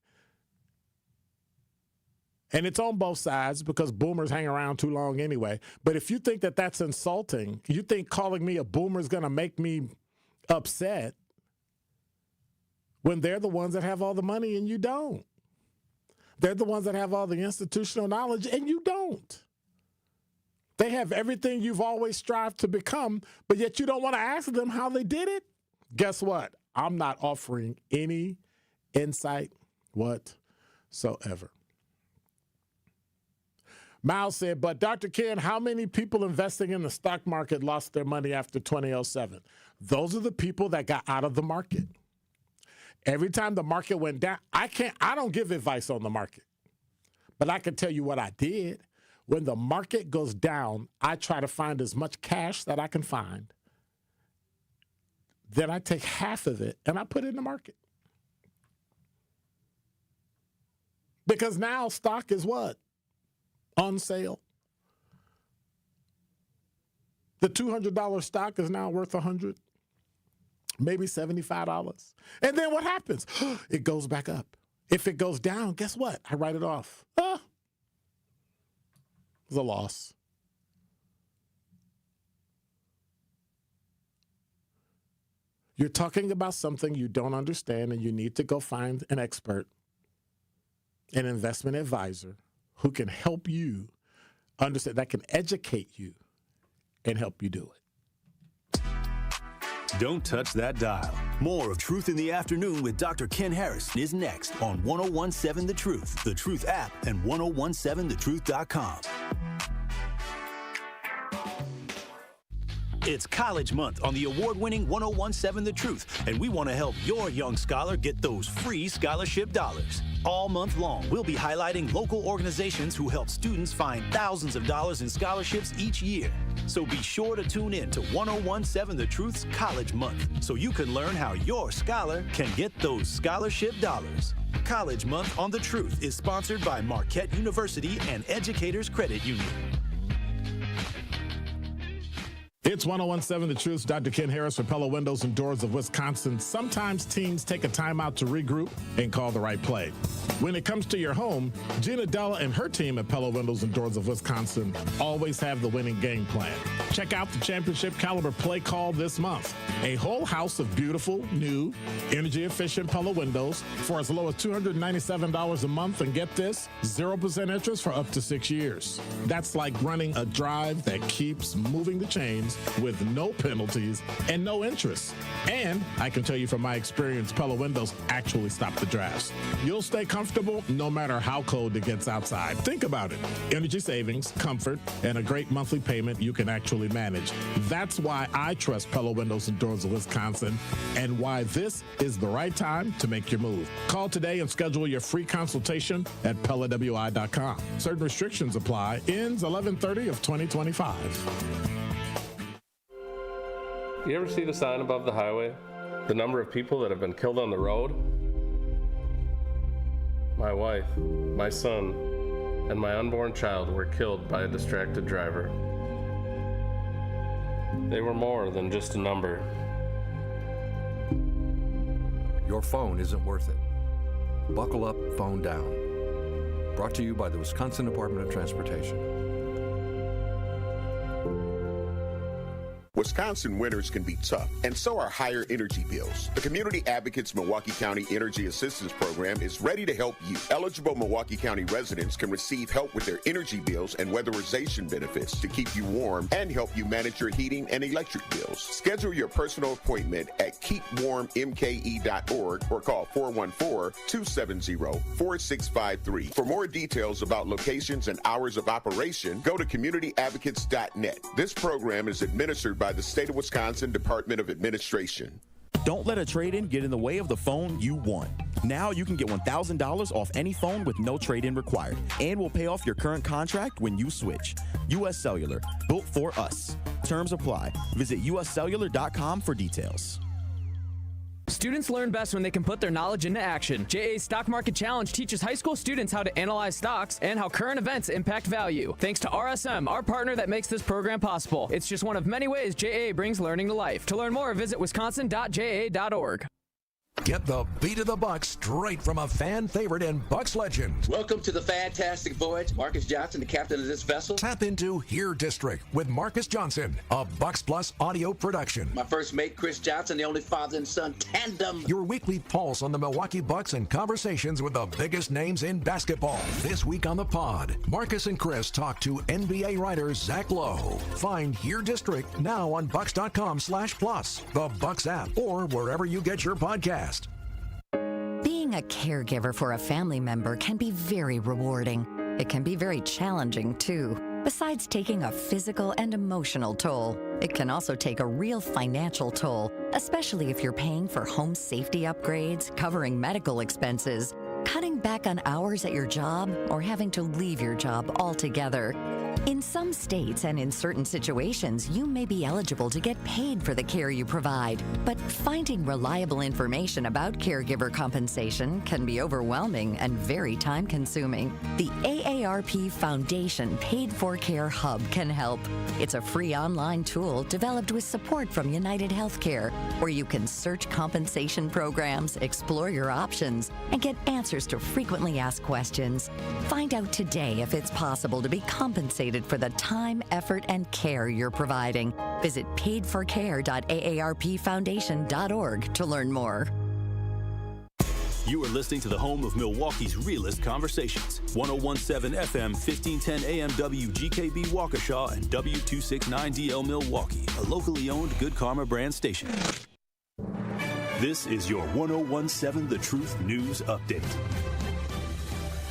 And it's on both sides because boomers hang around too long anyway. But if you think that that's insulting, you think calling me a boomer is going to make me upset when they're the ones that have all the money and you don't. They're the ones that have all the institutional knowledge and you don't. They have everything you've always strived to become, but yet you don't want to ask them how they did it. Guess what? I'm not offering any insight whatsoever. Miles said, but Dr. Ken, how many people investing in the stock market lost their money after 2007? Those are the people that got out of the market. Every time the market went down, I don't give advice on the market, but I can tell you what I did. When the market goes down, I try to find as much cash that I can find. Then I take half of it and I put it in the market. Because now stock is what? On sale. The $200 stock is now worth $100, maybe $75. And then what happens? It goes back up. If it goes down, guess what? I write it off. It's a loss. You're talking about something you don't understand, and you need to go find an expert, an investment advisor who can help you understand, that can educate you and help you do it.
Don't touch that dial. More of Truth in the Afternoon with Dr. Ken Harris is next on 1017 The Truth, The Truth app, and 1017thetruth.com. It's College Month on the award-winning 1017 The Truth, and we want to help your young scholar get those free scholarship dollars. All month long, we'll be highlighting local organizations who help students find thousands of dollars in scholarships each year. So be sure to tune in to 1017 The Truth's College Month so you can learn how your scholar can get those scholarship dollars. College Month on The Truth is sponsored by Marquette University and Educators Credit Union.
It's 1017 The Truth's Dr. Ken Harris for Pella Windows and Doors of Wisconsin. Sometimes teams take a timeout to regroup and call the right play. When it comes to your home, Gina Della and her team at Pella Windows and Doors of Wisconsin always have the winning game plan. Check out the championship caliber play call this month. A whole house of beautiful, new, energy-efficient Pella windows for as low as $297 a month. And get this, 0% interest for up to 6 years. That's like running a drive that keeps moving the chains with no penalties and no interest. And I can tell you from my experience, Pella Windows actually stop the drafts. You'll stay comfortable no matter how cold it gets outside. Think about it. Energy savings, comfort, and a great monthly payment you can actually manage. That's why I trust Pella Windows and Doors of Wisconsin and why this is the right time to make your move. Call today and schedule your free consultation at PellaWI.com. Certain restrictions apply. Ends 11/30 of 2025.
You ever see the sign above the highway? The number of people that have been killed on the road? My wife, my son, and my unborn child were killed by a distracted driver. They were more than just a number.
Your phone isn't worth it. Buckle up, phone down. Brought to you by the Wisconsin Department of Transportation.
Wisconsin winters can be tough, and so are higher energy bills. The Community Advocates Milwaukee County Energy Assistance Program is ready to help you. Eligible Milwaukee County residents can receive help with their energy bills and weatherization benefits to keep you warm and help you manage your heating and electric bills. Schedule your personal appointment at keepwarmmke.org or call 414-270-4653. For more details about locations and hours of operation, go to communityadvocates.net. This program is administered by the State of Wisconsin Department of Administration.
Don't let a trade-in get in the way of the phone you want. Now you can get $1,000 off any phone with no trade-in required, and we'll pay off your current contract when you switch. U.S. Cellular, built for us. Terms apply. Visit uscellular.com for details.
Students learn best when they can put their knowledge into action. JA's Stock Market Challenge teaches high school students how to analyze stocks and how current events impact value. Thanks to RSM, our partner that makes this program possible. It's just one of many ways JA brings learning to life. To learn more, visit wisconsin.ja.org.
Get the beat of the Bucks straight from a fan favorite and Bucks legend.
Welcome to the fantastic voyage. Marcus Johnson, the captain of this vessel.
Tap into Here District with Marcus Johnson, a Bucks Plus audio production.
My first mate, Chris Johnson, the only father and son tandem.
Your weekly pulse on the Milwaukee Bucks and conversations with the biggest names in basketball. This week on the pod, Marcus and Chris talk to NBA writer Zach Lowe. Find Here District now on bucks.com/plus, the Bucks app, or wherever you get your podcast.
Being a caregiver for a family member can be very rewarding. It can be very challenging, too. Besides taking a physical and emotional toll, it can also take a real financial toll, especially if you're paying for home safety upgrades, covering medical expenses, cutting back on hours at your job, or having to leave your job altogether. In some states and in certain situations, you may be eligible to get paid for the care you provide, but finding reliable information about caregiver compensation can be overwhelming and very time-consuming. The AARP Foundation Paid for Care Hub can help. It's a free online tool developed with support from United Healthcare, where you can search compensation programs, explore your options, and get answers to frequently asked questions. Find out today if it's possible to be compensated for the time, effort, and care you're providing. Visit paidforcare.aarpfoundation.org to learn more.
You are listening to the home of Milwaukee's realest conversations. 1017 FM, 1510 AM WGKB Waukesha and W269DL Milwaukee, a locally owned Good Karma brand station. This is your 1017 The Truth News Update.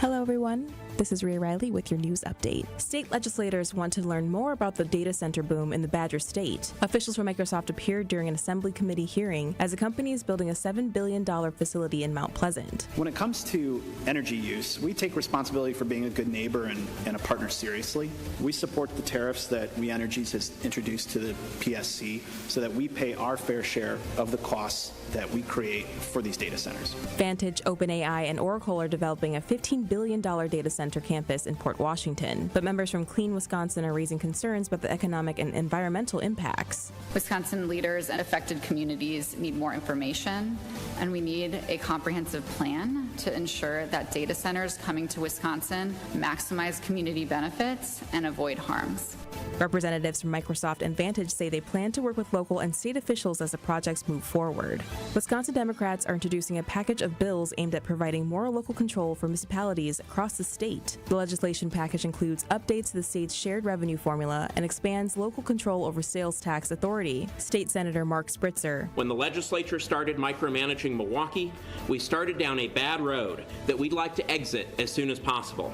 Hello, everyone. This is Rhea Riley with your news update. State legislators want to learn more about the data center boom in the Badger State. Officials from Microsoft appeared during an Assembly Committee hearing as the company is building a $7 billion facility in Mount Pleasant.
When it comes to energy use, we take responsibility for being a good neighbor and a partner seriously. We support the tariffs that We Energies has introduced to the PSC so that we pay our fair share of the costs that we create for these data centers.
Vantage, OpenAI, and Oracle are developing a $15 billion data center campus in Port Washington, but members from Clean Wisconsin are raising concerns about the economic and environmental impacts.
Wisconsin leaders and affected communities need more information, and we need a comprehensive plan to ensure that data centers coming to Wisconsin maximize community benefits and avoid harms.
Representatives from Microsoft and Vantage say they plan to work with local and state officials as the projects move forward. Wisconsin Democrats are introducing a package of bills aimed at providing more local control for municipalities across the state. The legislation package includes updates to the state's shared revenue formula and expands local control over sales tax authority. State Senator Mark Spritzer.
When the legislature started micromanaging Milwaukee, we started down a bad road that we'd like to exit as soon as possible.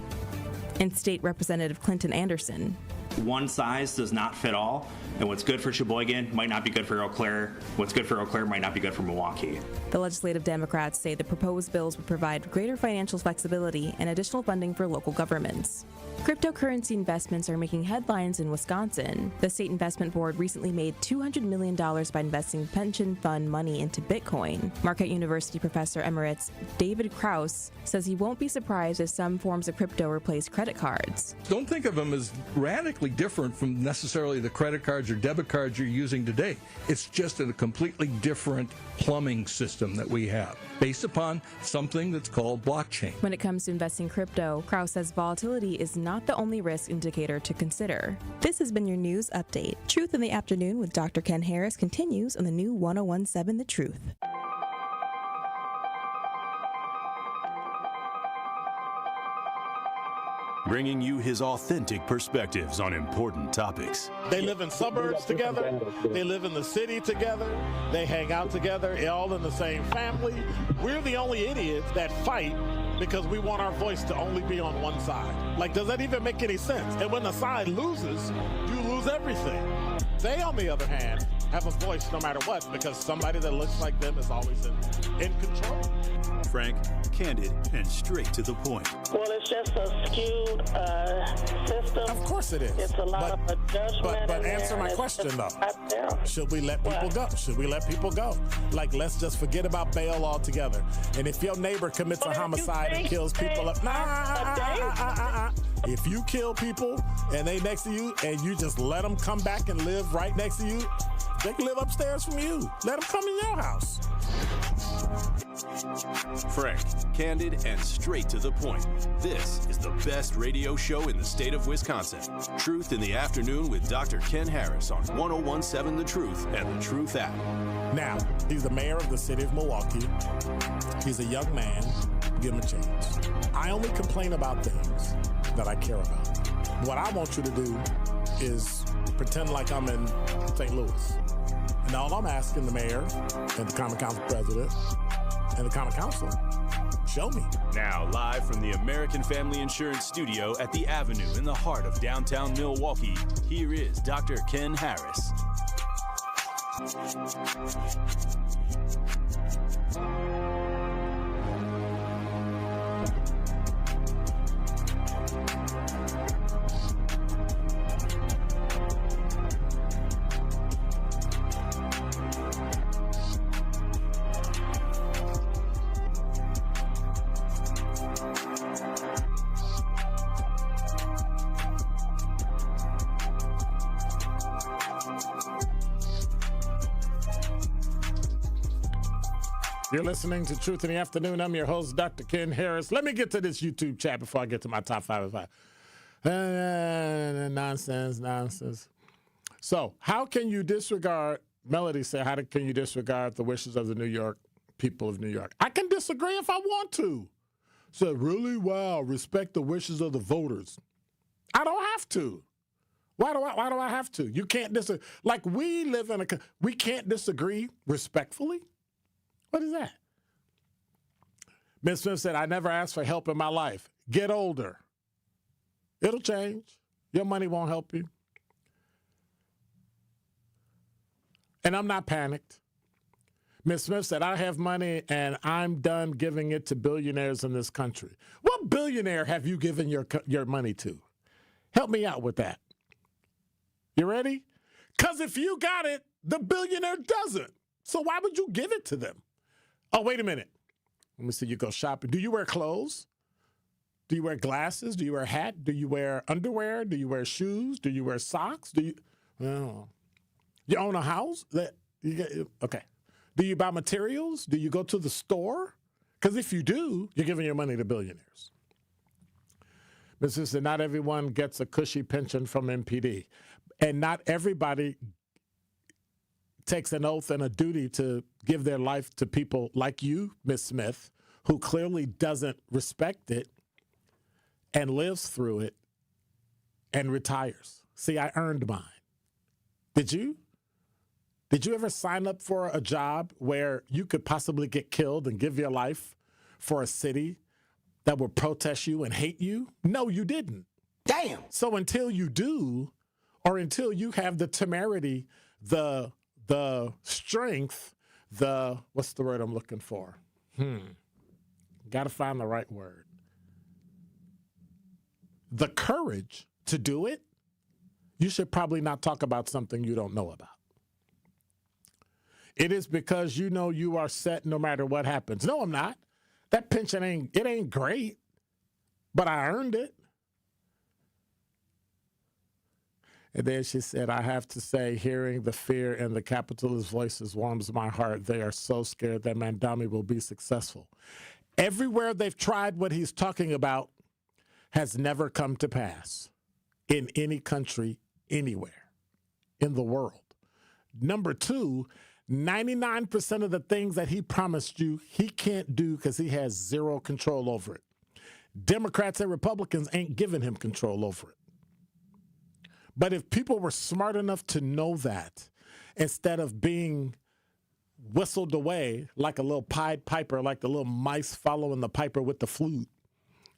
And State Representative Clinton Anderson.
One size does not fit all, and what's good for Sheboygan might not be good for Eau Claire. What's good for Eau Claire might not be good for Milwaukee.
The legislative Democrats say the proposed bills would provide greater financial flexibility and additional funding for local governments. Cryptocurrency investments are making headlines in Wisconsin. The State Investment Board recently made $200 million by investing pension fund money into Bitcoin. Marquette University Professor Emeritus David Krause says he won't be surprised if some forms of crypto replace credit cards.
Don't think of them as radically different from necessarily the credit cards or debit cards you're using today. It's just a completely different plumbing system that we have based upon something that's called blockchain.
When it comes to investing crypto, Krause says volatility is not the only risk indicator to consider. This has been your news update. Truth in the Afternoon with Dr. Ken Harris continues on the new 1017 The Truth.
Bringing you his authentic perspectives on important topics.
They live in suburbs together. They live in the city together. They hang out together, all in the same family. We're the only idiots that fight because we want our voice to only be on one side. Like, does that even make any sense? And when the side loses, you lose everything. They, on the other hand, have a voice no matter what because somebody that looks like them is always in control.
Frank, candid, and straight to the point.
Well, it's just a skewed system.
Of course it is.
It's a lot of judgment.
But answer my question, though. Should we let people go? Should we let people go? Like, let's just forget about bail altogether. And if your neighbor commits a homicide and kills people up, if you kill people and they next to you and you just let them come back and live right next to you, they can live upstairs from you. Let them come in your house.
Frank, candid, and straight to the point. This is the best radio show in the state of Wisconsin. Truth in the Afternoon with Dr. Ken Harris on 1017 The Truth and The Truth app.
Now, he's the mayor of the city of Milwaukee. He's a young man. Give him a chance. I only complain about things that I care about. What I want you to do is pretend like I'm in St. Louis. And all I'm asking the mayor and the Common Council president and the Common Council, show me.
Now, live from the American Family Insurance Studio at the Avenue in the heart of downtown Milwaukee, here is Dr. Ken Harris.
You're listening to Truth in the Afternoon. I'm your host, Dr. Ken Harris. Let me get to this YouTube chat before I get to my top 5 of 5. Nonsense. So, how can you disregard, Melody said, how can you disregard the wishes of the New York people of New York. I can disagree if I want to. So really, wow, respect the wishes of the voters. I don't have to. Why do I have to? You can't disagree. Like we live in we can't disagree respectfully? What is that? Ms. Smith said, I never asked for help in my life. Get older. It'll change. Your money won't help you. And I'm not panicked. Ms. Smith said, I have money and I'm done giving it to billionaires in this country. What billionaire have you given your money to? Help me out with that. You ready? Because if you got it, the billionaire doesn't. So why would you give it to them? Oh, wait a minute. Let me see you go shopping. Do you wear clothes? Do you wear glasses? Do you wear a hat? Do you wear underwear? Do you wear shoes? Do you wear socks? You own a house? Okay. Do you buy materials? Do you go to the store? Because if you do, you're giving your money to billionaires. Mrs. said, not everyone gets a cushy pension from MPD. And not everybody takes an oath and a duty to give their life to people like you, Ms. Smith, who clearly doesn't respect it and lives through it and retires. See, I earned mine. Did you? Did you ever sign up for a job where you could possibly get killed and give your life for a city that would protest you and hate you? No, you didn't. Damn. So until you do, or until you have the temerity, the strength, what's the word I'm looking for? Got to find the right word. The courage to do it, you should probably not talk about something you don't know about. It is because you know you are set no matter what happens. No, I'm not. That pension ain't great, but I earned it. And then she said, I have to say, hearing the fear in the capitalist voices warms my heart. They are so scared that Mandami will be successful. Everywhere they've tried what he's talking about has never come to pass in any country, anywhere in the world. Number two, 99% of the things that he promised you, he can't do because he has zero control over it. Democrats and Republicans ain't giving him control over it. But if people were smart enough to know that, instead of being whistled away like a little Pied Piper, like the little mice following the piper with the flute,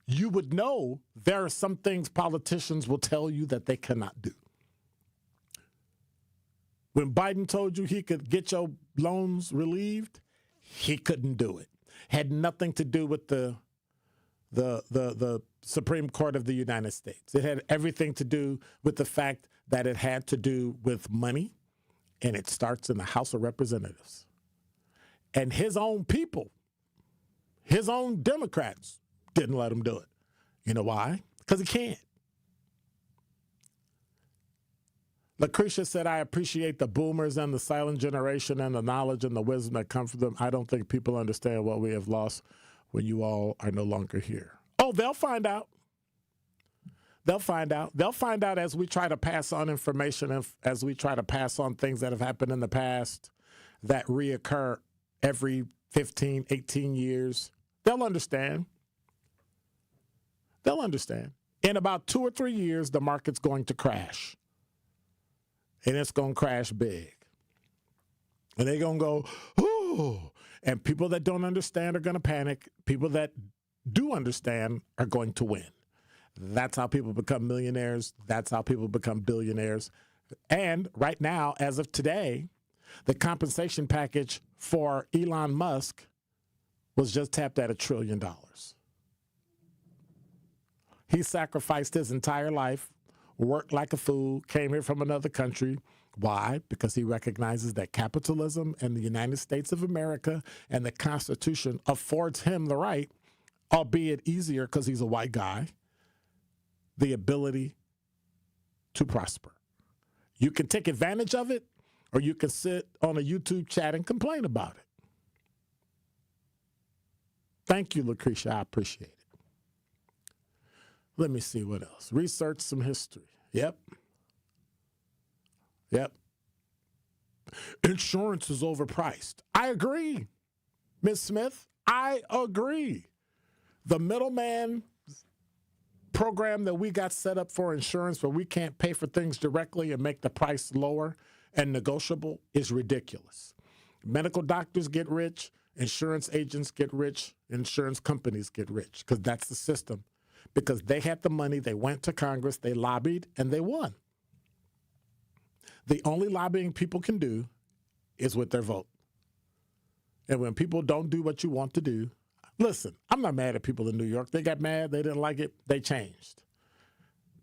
you would know there are some things politicians will tell you that they cannot do. When Biden told you he could get your loans relieved, he couldn't do it. Had nothing to do with the Supreme Court of the United States. It had everything to do with the fact that it had to do with money, and it starts in the House of Representatives. And his own people, his own Democrats, didn't let him do it. You know why? Because he can't. Lucretia said, I appreciate the boomers and the silent generation and the knowledge and the wisdom that come from them. I don't think people understand what we have lost when you all are no longer here. Oh, they'll find out. They'll find out. They'll find out as we try to pass on information, as we try to pass on things that have happened in the past that reoccur every 15, 18 years. They'll understand. They'll understand. In about 2 or 3 years, the market's going to crash. And it's going to crash big. And they're going to go, ooh. And people that don't understand are going to panic. People that do understand are going to win. That's how people become millionaires. That's how people become billionaires. And right now, as of today, the compensation package for Elon Musk was just tapped at $1 trillion. He sacrificed his entire life, worked like a fool, came here from another country. Why? Because he recognizes that capitalism and the United States of America and the Constitution affords him the right, albeit easier because he's a white guy, the ability to prosper. You can take advantage of it, or you can sit on a YouTube chat and complain about it. Thank you, Lucretia. I appreciate it. Let me see what else. Research some history. Yep. Insurance is overpriced. I agree. Ms. Smith, I agree. The middleman program that we got set up for insurance where we can't pay for things directly and make the price lower and negotiable is ridiculous. Medical doctors get rich, insurance agents get rich, insurance companies get rich because that's the system. Because they had the money, they went to Congress, they lobbied, and they won. The only lobbying people can do is with their vote. And when people don't do what you want to do, listen, I'm not mad at people in New York. They got mad, they didn't like it, they changed.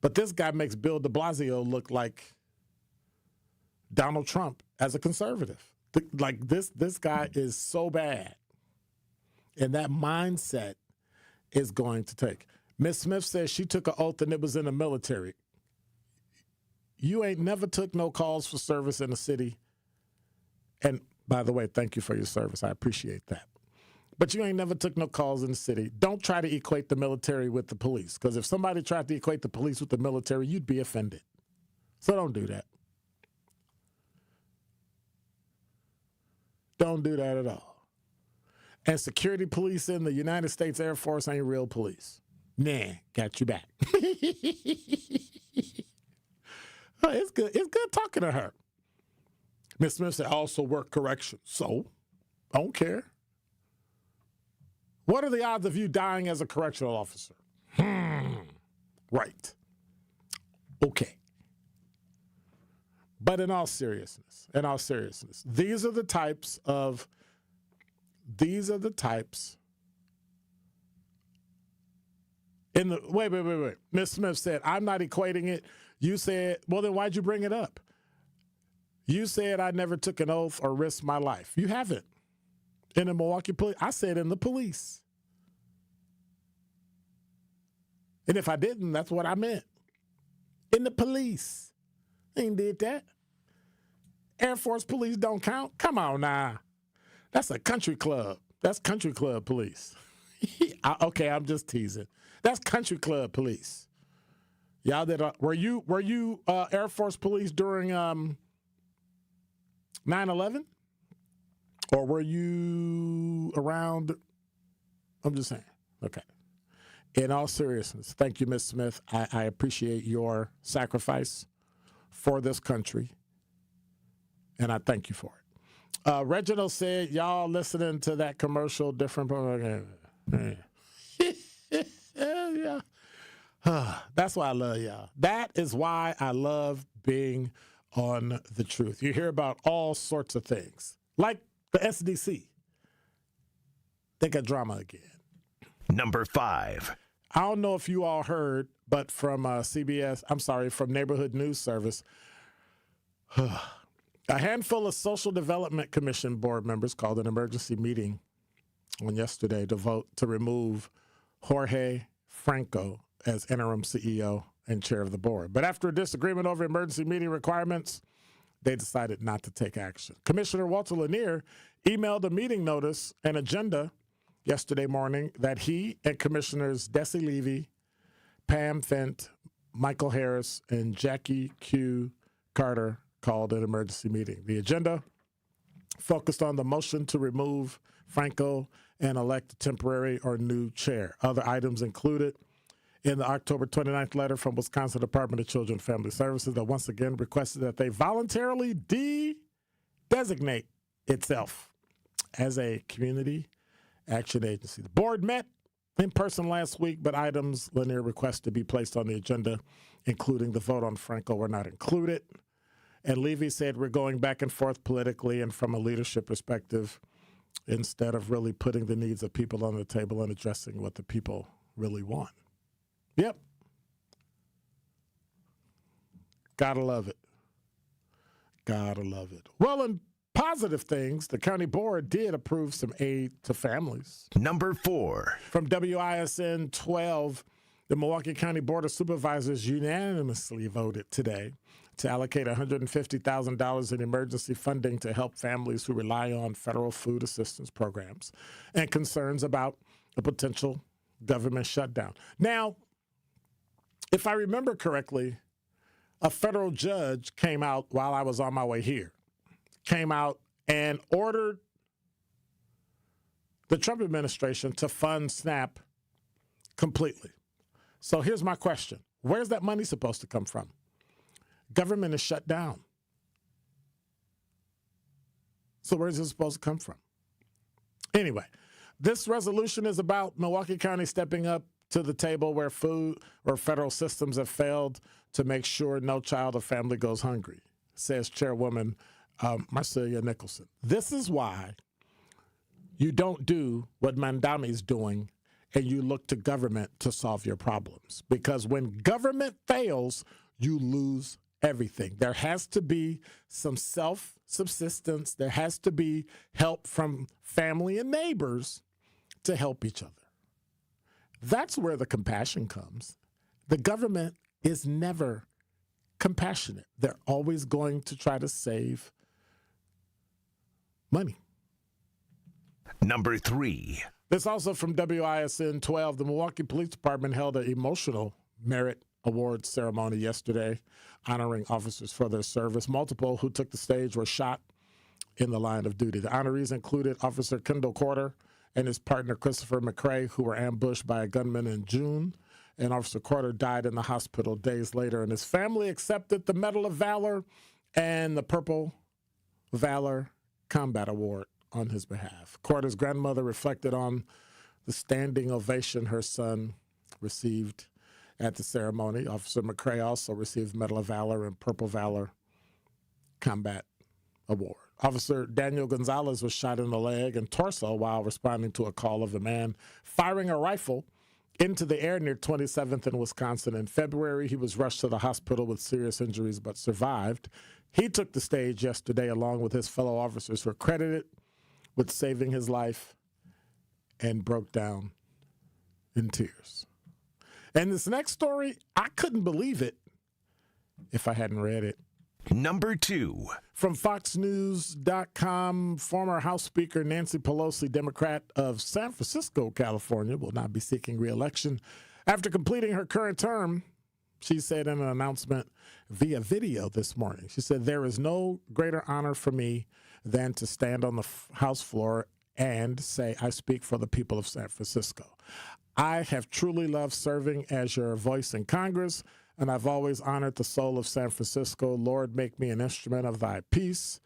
But this guy makes Bill de Blasio look like Donald Trump as a conservative. Like this guy is so bad. And that mindset is going to take. Ms. Smith says she took an oath and it was in the military. You ain't never took no calls for service in the city. And by the way, thank you for your service. I appreciate that. But you ain't never took no calls in the city. Don't try to equate the military with the police, because if somebody tried to equate the police with the military, you'd be offended. So don't do that. Don't do that at all. And security police in the United States Air Force ain't real police. Nah, got you back. It's good. It's good talking to her. Ms. Smith said, also work corrections. So, I don't care. What are the odds of you dying as a correctional officer? Right. Okay. But in all seriousness, these are the types. Wait. Ms. Smith said, I'm not equating it. You said, well, then why'd you bring it up? You said I never took an oath or risked my life. You haven't. In the Milwaukee police, I said in the police. And if I didn't, that's what I meant. In the police. Ain't did that. Air Force police don't count? Come on now. That's a country club. That's country club police. Okay, I'm just teasing. That's country club police. Y'all did. Were you Air Force police during 9/11? Or were you around? I'm just saying. Okay. In all seriousness, thank you, Ms. Smith. I appreciate your sacrifice for this country, and I thank you for it. Reginald said, y'all listening to that commercial different. Yeah. That's why I love y'all. That is why I love being on The Truth. You hear about all sorts of things, like the SDC. They got drama again.
Number 5.
I don't know if you all heard, but from from Neighborhood News Service, a handful of Social Development Commission board members called an emergency meeting on yesterday to vote to remove Jorge Franco as interim CEO and chair of the board. But after a disagreement over emergency meeting requirements, they decided not to take action. Commissioner Walter Lanier emailed a meeting notice and agenda yesterday morning that he and Commissioners Desi Levy, Pam Fent, Michael Harris, and Jackie Q. Carter called an emergency meeting. The agenda focused on the motion to remove Franco and elect a temporary or new chair. Other items included in the October 29th letter from Wisconsin Department of Children and Family Services that once again requested that they voluntarily designate itself as a community action agency. The board met in person last week, but items Lanier requested to be placed on the agenda, including the vote on Franco, were not included. And Levy said we're going back and forth politically and from a leadership perspective instead of really putting the needs of people on the table and addressing what the people really want. Yep. Gotta love it. Gotta love it. Well, in positive things, the county board did approve some aid to families.
Number 4.
From WISN 12, the Milwaukee County Board of Supervisors unanimously voted today to allocate $150,000 in emergency funding to help families who rely on federal food assistance programs and concerns about a potential government shutdown. Now, if I remember correctly, a federal judge came out while I was on my way here, came out and ordered the Trump administration to fund SNAP completely. So here's my question. Where's that money supposed to come from? Government is shut down. So where's it supposed to come from? Anyway, this resolution is about Milwaukee County stepping up to the table where food or federal systems have failed to make sure no child or family goes hungry, says Chairwoman Marcia Nicholson. This is why you don't do what Mandami's doing and you look to government to solve your problems. Because when government fails, you lose everything. There has to be some self-subsistence. There has to be help from family and neighbors to help each other. That's where the compassion comes. The government is never compassionate. They're always going to try to save money.
Number 3.
This also from WISN 12. The Milwaukee Police Department held an emotional merit award ceremony yesterday, honoring officers for their service. Multiple who took the stage were shot in the line of duty. The honorees included Officer Kendall Corder and his partner Christopher McCrae, who were ambushed by a gunman in June. And Officer Corder died in the hospital days later. And his family accepted the Medal of Valor and the Purple Valor Combat Award on his behalf. Corder's grandmother reflected on the standing ovation her son received at the ceremony. Officer McCrae also received Medal of Valor and Purple Valor Combat Award. Officer Daniel Gonzalez was shot in the leg and torso while responding to a call of a man firing a rifle into the air near 27th in Wisconsin. In February, he was rushed to the hospital with serious injuries but survived. He took the stage yesterday along with his fellow officers who are credited with saving his life and broke down in tears. And this next story, I couldn't believe it if I hadn't read it.
Number 2.
From FoxNews.com, former House Speaker Nancy Pelosi, Democrat of San Francisco, California, will not be seeking re-election. After completing her current term, she said in an announcement via video this morning, she said, "There is no greater honor for me than to stand on the House floor and say I speak for the people of San Francisco. I have truly loved serving as your voice in Congress, and I've always honored the soul of San Francisco. Lord, make me an instrument of thy peace,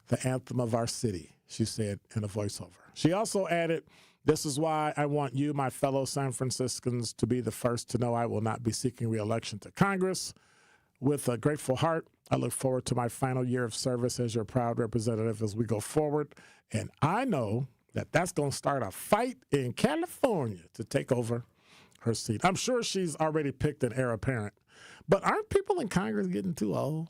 the anthem of our city," she said in a voiceover. She also added, "This is why I want you, my fellow San Franciscans, to be the first to know I will not be seeking re-election to Congress. With a grateful heart, I look forward to my final year of service as your proud representative as we go forward. And I know that that's going to start a fight in California to take over her seat." I'm sure she's already picked an heir apparent. But aren't people in Congress getting too old?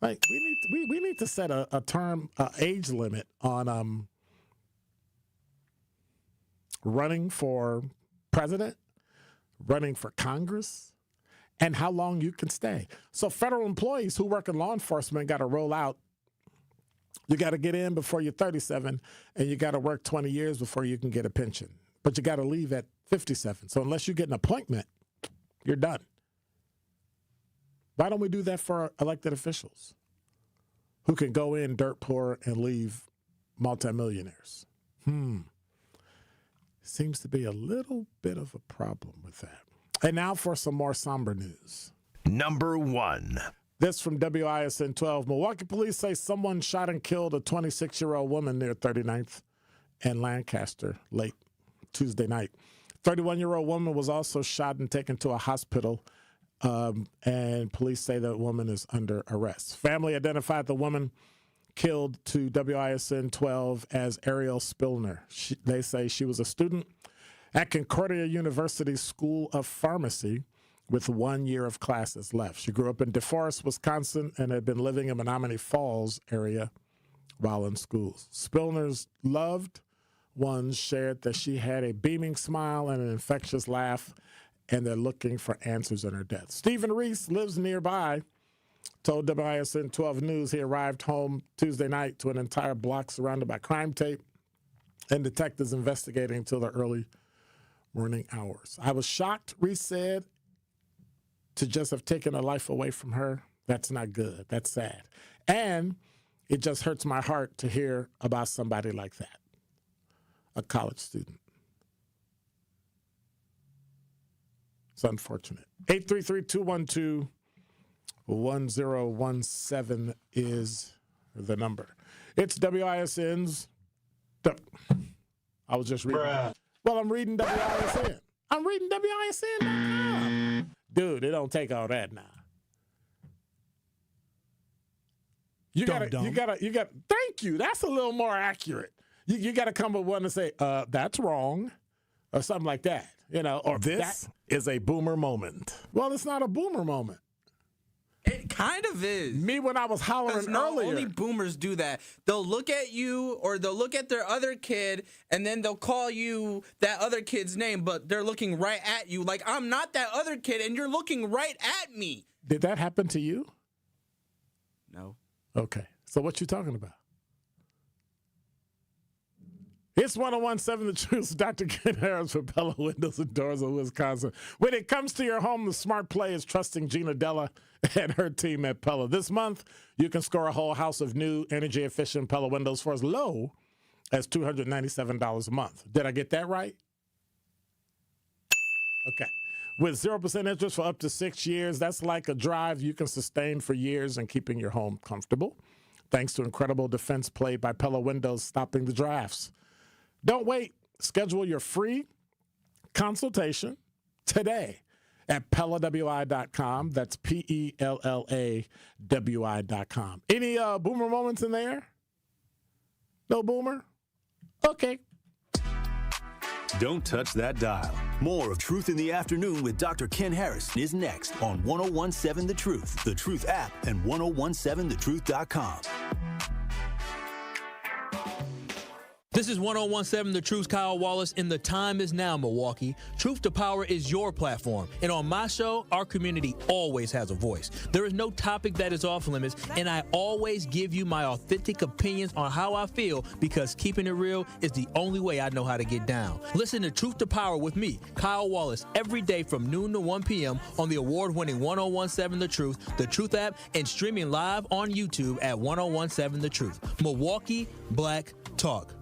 Like, we need to set a term age limit on running for president, running for Congress, and how long you can stay. So federal employees who work in law enforcement got to roll out. You got to get in before you're 37, and you got to work 20 years before you can get a pension. But you got to leave at 57. So unless you get an appointment, you're done. Why don't we do that for elected officials who can go in dirt poor and leave multimillionaires? Seems to be a little bit of a problem with that. And now for some more somber news.
Number 1.
This from WISN 12. Milwaukee police say someone shot and killed a 26-year-old woman near 39th and Lancaster late Tuesday night. 31-year-old woman was also shot and taken to a hospital, and police say the woman is under arrest. Family identified the woman killed to WISN 12 as Ariel Spillner. They say she was a student at Concordia University School of Pharmacy with 1 year of classes left. She grew up in DeForest, Wisconsin, and had been living in Menominee Falls area while in school. Spillner's loved ones shared that she had a beaming smile and an infectious laugh, and they're looking for answers in her death. Stephen Reese lives nearby, told WISN 12 News he arrived home Tuesday night to an entire block surrounded by crime tape and detectives investigating until the early morning hours. "I was shocked," Reese said, "to just have taken a life away from her. That's not good. That's sad. And it just hurts my heart to hear about somebody like that." a college student. It's unfortunate. 833-212-1017 is the number. It's WISN's. I was just reading. Well, I'm reading WISN. I'm reading WISN.com. Dude, it don't take all that now. You got. Thank you. That's a little more accurate. You got to come with one to say, that's wrong, or something like that. Or
this is a boomer moment.
Well, it's not a boomer moment.
It kind of is.
Me when I was hollering earlier.
Only boomers do that. They'll look at you or they'll look at their other kid and then they'll call you that other kid's name, but they're looking right at you like I'm not that other kid and you're looking right at me.
Did that happen to you?
No.
Okay. So what you talking about? It's 1017 The Truth. Dr. Ken Harris for Pella Windows and Doors of Wisconsin. When it comes to your home, the smart play is trusting Gina Della and her team at Pella. This month, you can score a whole house of new energy-efficient Pella windows for as low as $297 a month. Did I get that right? Okay. With 0% interest for up to 6 years, that's like a drive you can sustain for years and keeping your home comfortable. Thanks to incredible defense play by Pella Windows stopping the drafts. Don't wait. Schedule your free consultation today at PellaWI.com. That's PellaWI.com. Any boomer moments in there? No boomer? Okay.
Don't touch that dial. More of Truth in the Afternoon with Dr. Ken Harris is next on 1017 The Truth, The Truth app, and 1017thetruth.com.
This is 1017 The Truth, Kyle Wallace, and the time is now, Milwaukee. Truth to Power is your platform, and on my show, our community always has a voice. There is no topic that is off limits, and I always give you my authentic opinions on how I feel because keeping it real is the only way I know how to get down. Listen to Truth to Power with me, Kyle Wallace, every day from noon to 1 p.m. on the award-winning 1017 The Truth app, and streaming live on YouTube at 1017 The Truth. Milwaukee Black Talk.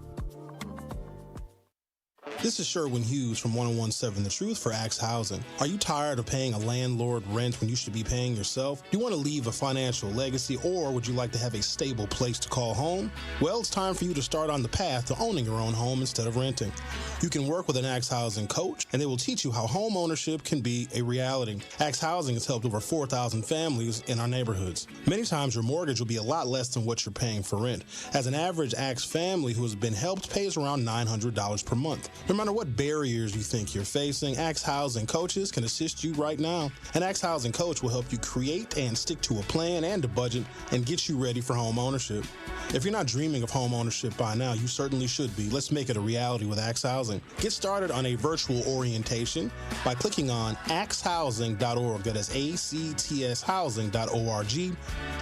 This is Sherwin Hughes from 1017 The Truth for Axe Housing. Are you tired of paying a landlord rent when you should be paying yourself? Do you want to leave a financial legacy, or would you like to have a stable place to call home? Well, it's time for you to start on the path to owning your own home instead of renting. You can work with an Axe Housing coach, and they will teach you how home ownership can be a reality. Axe Housing has helped over 4,000 families in our neighborhoods. Many times your mortgage will be a lot less than what you're paying for rent. As an average Axe family who has been helped pays around $900 per month. No matter what barriers you think you're facing, Axe Housing coaches can assist you right now. An Axe Housing coach will help you create and stick to a plan and a budget and get you ready for home ownership. If you're not dreaming of home ownership by now, you certainly should be. Let's make it a reality with Axe Housing. Get started on a virtual orientation by clicking on axhousing.org. That is ACTS housing.org.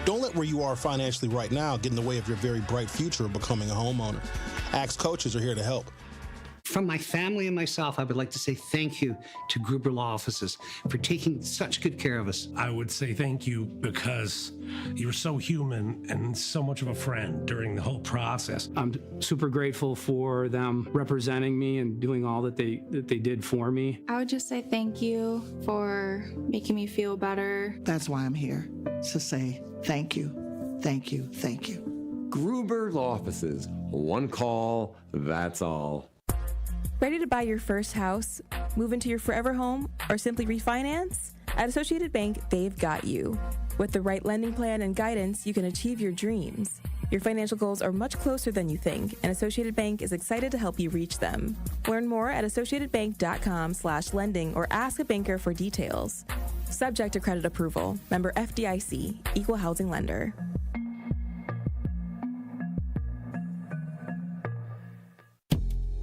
Don't let where you are financially right now get in the way of your very bright future of becoming a homeowner. Axe coaches are here to help.
From my family and myself, I would like to say thank you to Gruber Law Offices for taking such good care of us.
I would say thank you because you're so human and so much of a friend during the whole process.
I'm super grateful for them representing me and doing all that they did for me. I would just say thank you for making me feel better.
That's why I'm here, to say thank you, thank you, thank you.
Gruber Law Offices. One call, that's all.
Ready to buy your first house, move into your forever home, or simply refinance? At Associated Bank, they've got you. With the right lending plan and guidance, you can achieve your dreams. Your financial goals are much closer than you think, and Associated Bank is excited to help you reach them. Learn more at associatedbank.com/lending or ask a banker for details. Subject to credit approval. Member FDIC, Equal Housing Lender.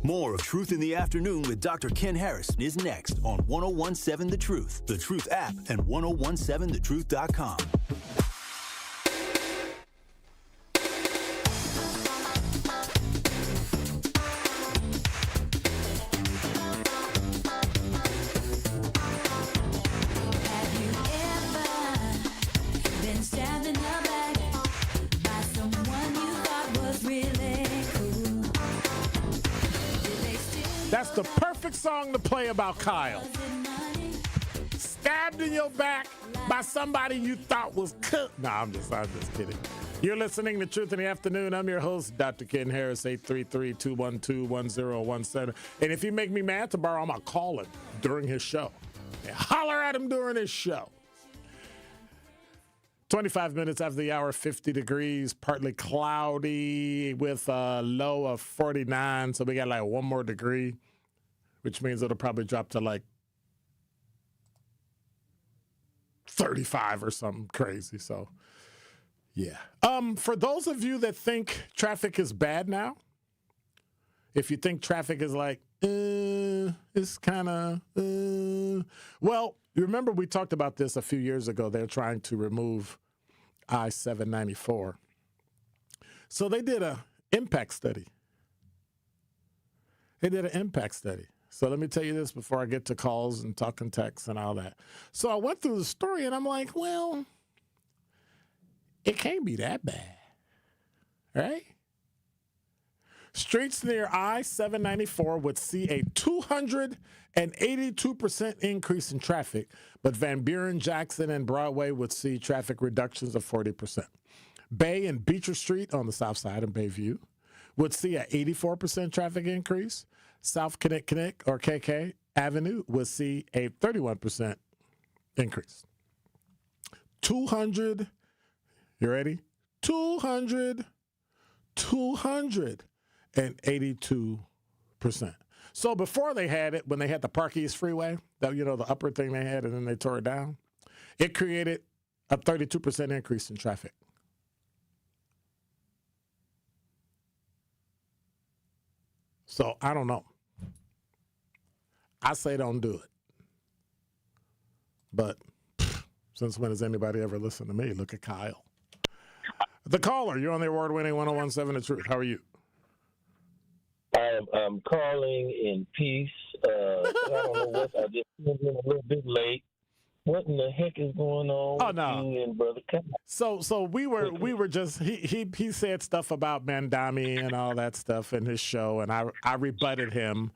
More of Truth in the Afternoon with Dr. Ken Harris is next on 1017 The Truth, The Truth app, and 1017thetruth.com.
That's the perfect song to play about Kyle. Stabbed in your back by somebody you thought was cooked. No, I'm just kidding. You're listening to Truth in the Afternoon. I'm your host, Dr. Ken Harris, 833-212-1017. And if you make me mad tomorrow, I'm going to call him during his show. And holler at him during his show. 25 minutes after the hour, 50 degrees, partly cloudy with a low of 49. So we got like one more degree, which means it'll probably drop to like 35 or something crazy. So, yeah. For those of you that think traffic is bad now, if you think traffic is like, it's kind of, well, you remember we talked about this a few years ago. They're trying to remove I-794. So they did an impact study. So let me tell you this before I get to calls and talking texts and all that. So I went through the story and I'm like, well, it can't be that bad, right? Streets near I-794 would see a 282% increase in traffic, but Van Buren, Jackson, and Broadway would see traffic reductions of 40%. Bay and Beecher Street on the south side in Bayview would see an 84% traffic increase. South Kinnick or KK Avenue would see a 31% increase. 200, you ready? 282%. So before they had it, when they had the Park East Freeway, that, you know, the upper thing they had, and then they tore it down, it created a 32% increase in traffic. So I don't know. I say don't do it. But since when has anybody ever listened to me? Look at Kyle. The caller, you're on the award-winning 1017 The Truth. How are you?
I'm calling in peace. I don't know what. I just came in a little bit late. What in the heck is going on with you and Brother Kyle?
So we were just he said stuff about Mandami and all that stuff in his show, and I rebutted him,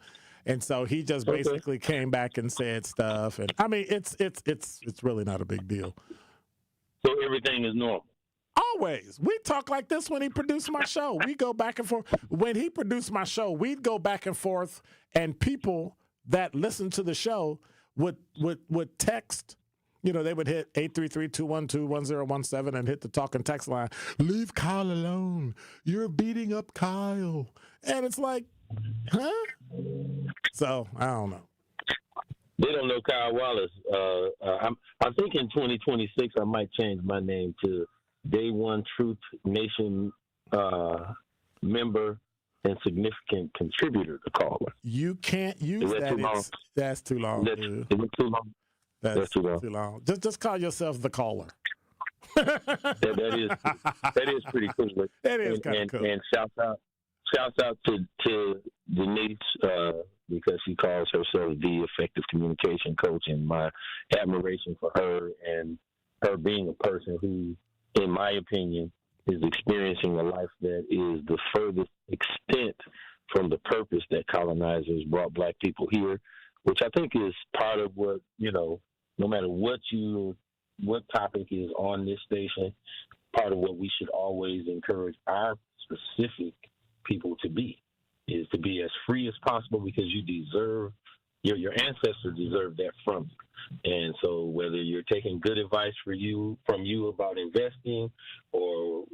and so he just basically came back and said stuff, and I mean it's really not a big deal.
So everything is normal.
Always. We talk like this when he produced my show. We go back and forth. When he produced my show, we'd go back and forth, and people that listen to the show would text. You know, they would hit 833-212-1017 and hit the talk and text line. Leave Kyle alone. You're beating up Kyle. And it's like, huh? So, I don't know.
They don't know Kyle Wallace. I think in 2026 I might change my name to Day One Truth Nation member and significant contributor to caller.
You can't use that. That's too long.
Is it too long?
That's too long. Just call yourself the caller.
that is pretty cool.
That is kind of cool.
And shouts out to Denise because she calls herself the effective communication coach, and my admiration for her and her being a person who, in my opinion, is experiencing a life that is the furthest extent from the purpose that colonizers brought black people here, which I think is part of what, you know, no matter what topic is on this station, part of what we should always encourage our specific people to be is to be as free as possible, because you deserve, your ancestors deserve that from you. And so whether you're taking good advice from you about investing, or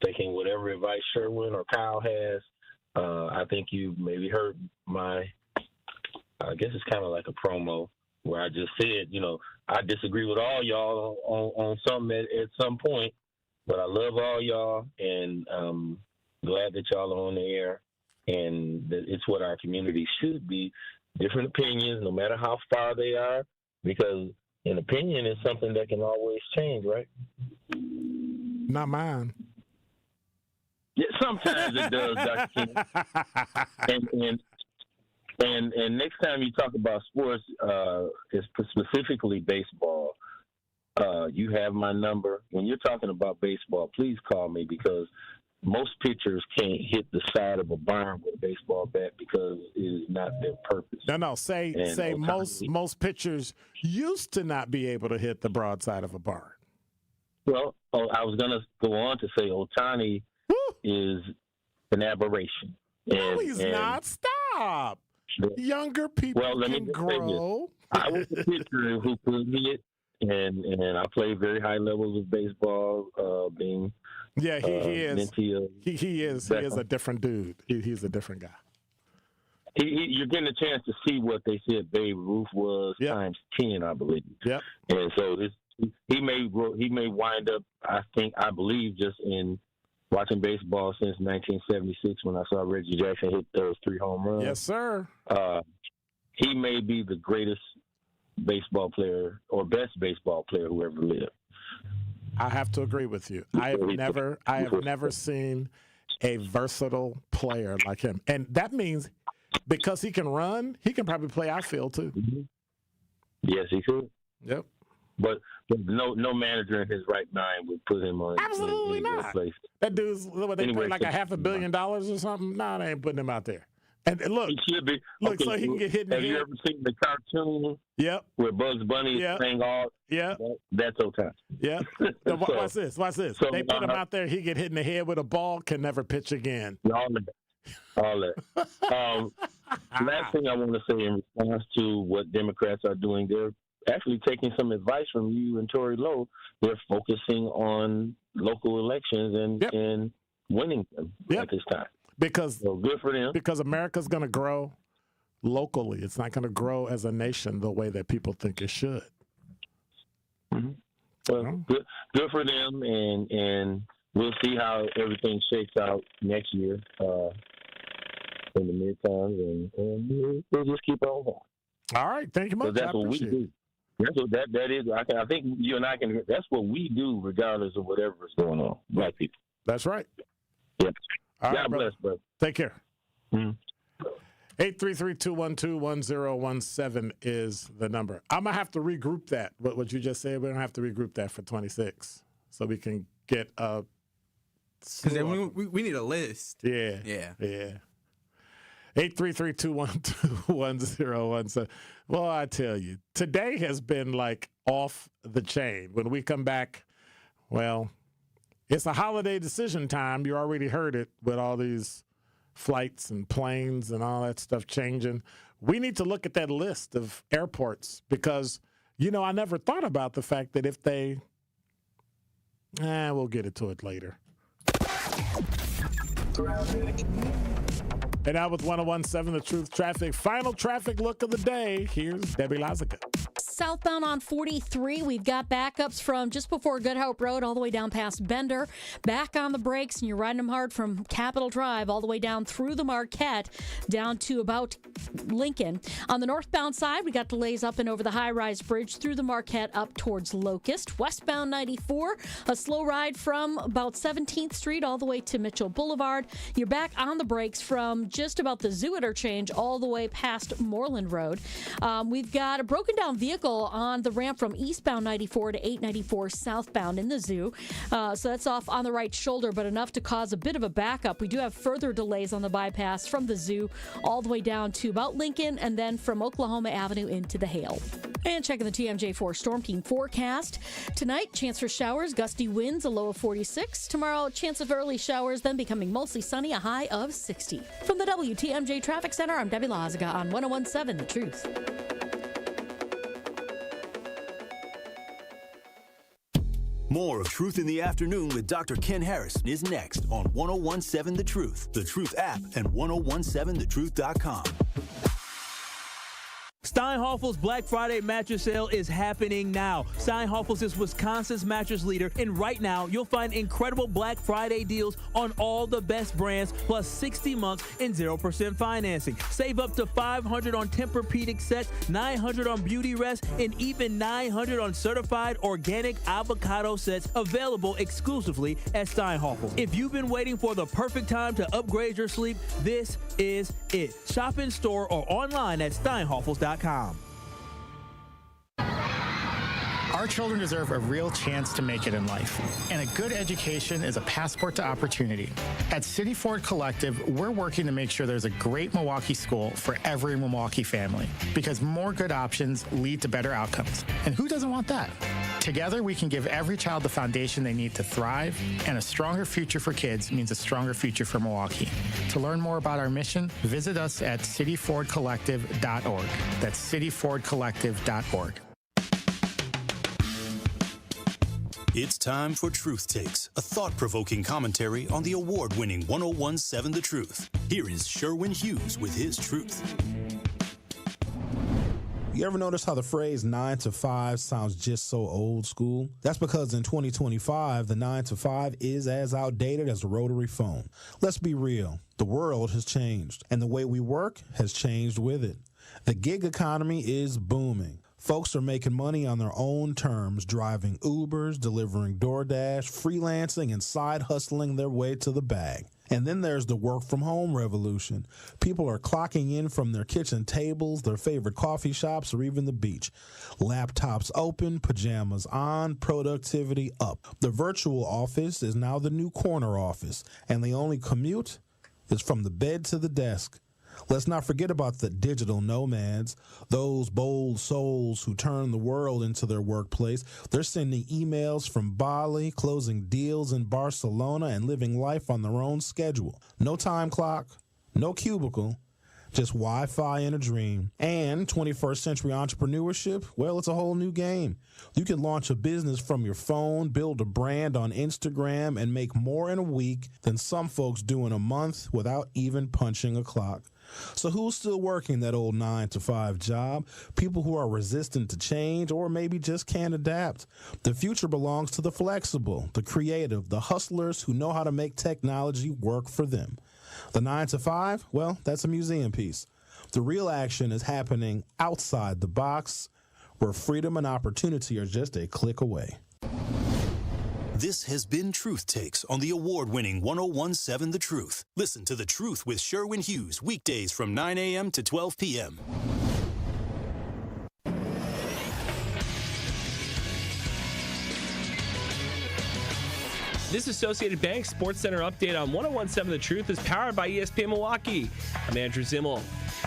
taking whatever advice Sherwin or Kyle has, I think you maybe heard I guess it's kind of like a promo where I just said, you know, I disagree with all y'all on something at some point, but I love all y'all, and glad that y'all are on the air, and that it's what our community should be. Different opinions, no matter how far they are, because an opinion is something that can always change, right?
Not mine.
Yeah, sometimes it does, Dr. King. And next time you talk about sports, specifically baseball, you have my number. When you're talking about baseball, please call me, because most pitchers can't hit the side of a barn with a baseball bat because it is not their purpose.
No. Say most pitchers used to not be able to hit the broadside of a barn.
Well, I was going to go on to say Ohtani is an aberration.
No, he's not. Stop. Younger people can grow.
I was a pitcher who could hit, and I played very high levels of baseball. He is. He is
a different dude. He's a different guy.
You're getting a chance to see what they said Babe Ruth was times 10, I believe.
Yep.
And so he may wind up, I believe, just in watching baseball since 1976 when I saw Reggie Jackson hit those 3 home runs.
Yes, sir.
He may be the greatest baseball player or best baseball player who ever lived.
I have to agree with you. I have never seen a versatile player like him. And that means because he can run, he can probably play outfield too.
Mm-hmm. Yes, he could.
Yep.
But no manager in his right mind would put him on.
Absolutely not.
Place.
That dude's they pay like $500 million or something. No, they ain't putting him out there. And look,
he should be.
Look, so he can get hit in the head.
Have you ever seen the cartoon?
Yep.
Where Bugs Bunny is playing all.
Yeah.
That's Ohtani.
Yeah. Watch this. So, they put him out there. He get hit in the head with a ball. Can never pitch again.
All that. Last thing I want to say in response to what Democrats are doing, they're actually taking some advice from you and Tory Lowe. They're focusing on local elections and winning them at this time. So good for them.
Because America's going to grow locally. It's not going to grow as a nation the way that people think it should.
Mm-hmm. Well, good for them, and we'll see how everything shakes out next year in the midterms, and we'll just keep on going.
All right, thank you much.
That's what we do. That's what that is. I think you and I can. That's what we do, regardless of whatever is going on. Black people.
That's right.
Yeah.
All
God bless, brother.
Take care.
Mm-hmm.
833-212-1017 is the number. I'm going to have to regroup that. What you just said, we're going to have to regroup that for 26 so we can get a...
Because then we need a list.
Yeah. 833-212-1017. Well, I tell you, today has been like off the chain. When we come back, well, it's a holiday decision time. You already heard it with all these flights and planes and all that stuff changing. We need to look at that list of airports because, I never thought about the fact that if they... we'll get into it later. And now with 101.7 The Truth Traffic. Final traffic look of the day. Here's Debbie Lazica.
Southbound on 43, we've got backups from just before Good Hope Road all the way down past Bender. Back on the brakes, and you're riding them hard from Capitol Drive all the way down through the Marquette down to about Lincoln. On the northbound side, we got delays up and over the high-rise bridge through the Marquette up towards Locust. Westbound 94, a slow ride from about 17th Street all the way to Mitchell Boulevard. You're back on the brakes from just about the Zoo Interchange all the way past Moreland Road. We've got a broken down vehicle on the ramp from eastbound 94 to 894 southbound in the Zoo. So that's off on the right shoulder, but enough to cause a bit of a backup. We do have further delays on the bypass from the Zoo all the way down to about Lincoln and then from Oklahoma Avenue into the Hale. And checking the TMJ4 Storm Team forecast. Tonight, chance for showers, gusty winds, a low of 46. Tomorrow, chance of early showers, then becoming mostly sunny, a high of 60. From the WTMJ Traffic Center, I'm Debbie Lazica on 101.7 The Truth.
More of Truth in the Afternoon with Dr. Ken Harris is next on 101.7 The Truth, The Truth app, and 1017thetruth.com.
Steinhoffel's Black Friday mattress sale is happening now. Steinhoffel's is Wisconsin's mattress leader, and right now you'll find incredible Black Friday deals on all the best brands, plus 60 months and 0% financing. Save up to $500 on Tempur-Pedic sets, $900 on Beauty Rest, and even $900 on certified organic avocado sets available exclusively at Steinhoffel's. If you've been waiting for the perfect time to upgrade your sleep, this is it. Shop in store or online at steinhoffels.com.
Our children deserve a real chance to make it in life, and a good education is a passport to opportunity. At City Ford Collective, we're working to make sure there's a great Milwaukee school for every Milwaukee family, because more good options lead to better outcomes. And who doesn't want that? Together, we can give every child the foundation they need to thrive, and a stronger future for kids means a stronger future for Milwaukee. To learn more about our mission, visit us at cityfordcollective.org. That's cityfordcollective.org.
It's time for Truth Takes, a thought-provoking commentary on the award-winning 1017 The Truth. Here is Sherwin Hughes with his truth.
You ever notice how the phrase 9 to 5 sounds just so old school? That's because in 2025, the 9 to 5 is as outdated as a rotary phone. Let's be real. The world has changed, and the way we work has changed with it. The gig economy is booming. Folks are making money on their own terms, driving Ubers, delivering DoorDash, freelancing, and side hustling their way to the bag. And then there's the work-from-home revolution. People are clocking in from their kitchen tables, their favorite coffee shops, or even the beach. Laptops open, pajamas on, productivity up. The virtual office is now the new corner office, and the only commute is from the bed to the desk. Let's not forget about the digital nomads, those bold souls who turn the world into their workplace. They're sending emails from Bali, closing deals in Barcelona, and living life on their own schedule. No time clock, no cubicle, just Wi-Fi and a dream. And 21st century entrepreneurship, well, it's a whole new game. You can launch a business from your phone, build a brand on Instagram, and make more in a week than some folks do in a month without even punching a clock. So who's still working that old 9 to 5 job? People who are resistant to change or maybe just can't adapt. The future belongs to the flexible, the creative, the hustlers who know how to make technology work for them. The 9 to 5, well, that's a museum piece. The real action is happening outside the box, where freedom and opportunity are just a click away.
This has been Truth Takes on the award-winning 1017 The Truth. Listen to The Truth with Sherwin Hughes weekdays from 9 a.m. to 12 p.m.
This Associated Bank Sports Center update on 1017 The Truth is powered by ESPN Milwaukee. I'm Andrew Zimmel.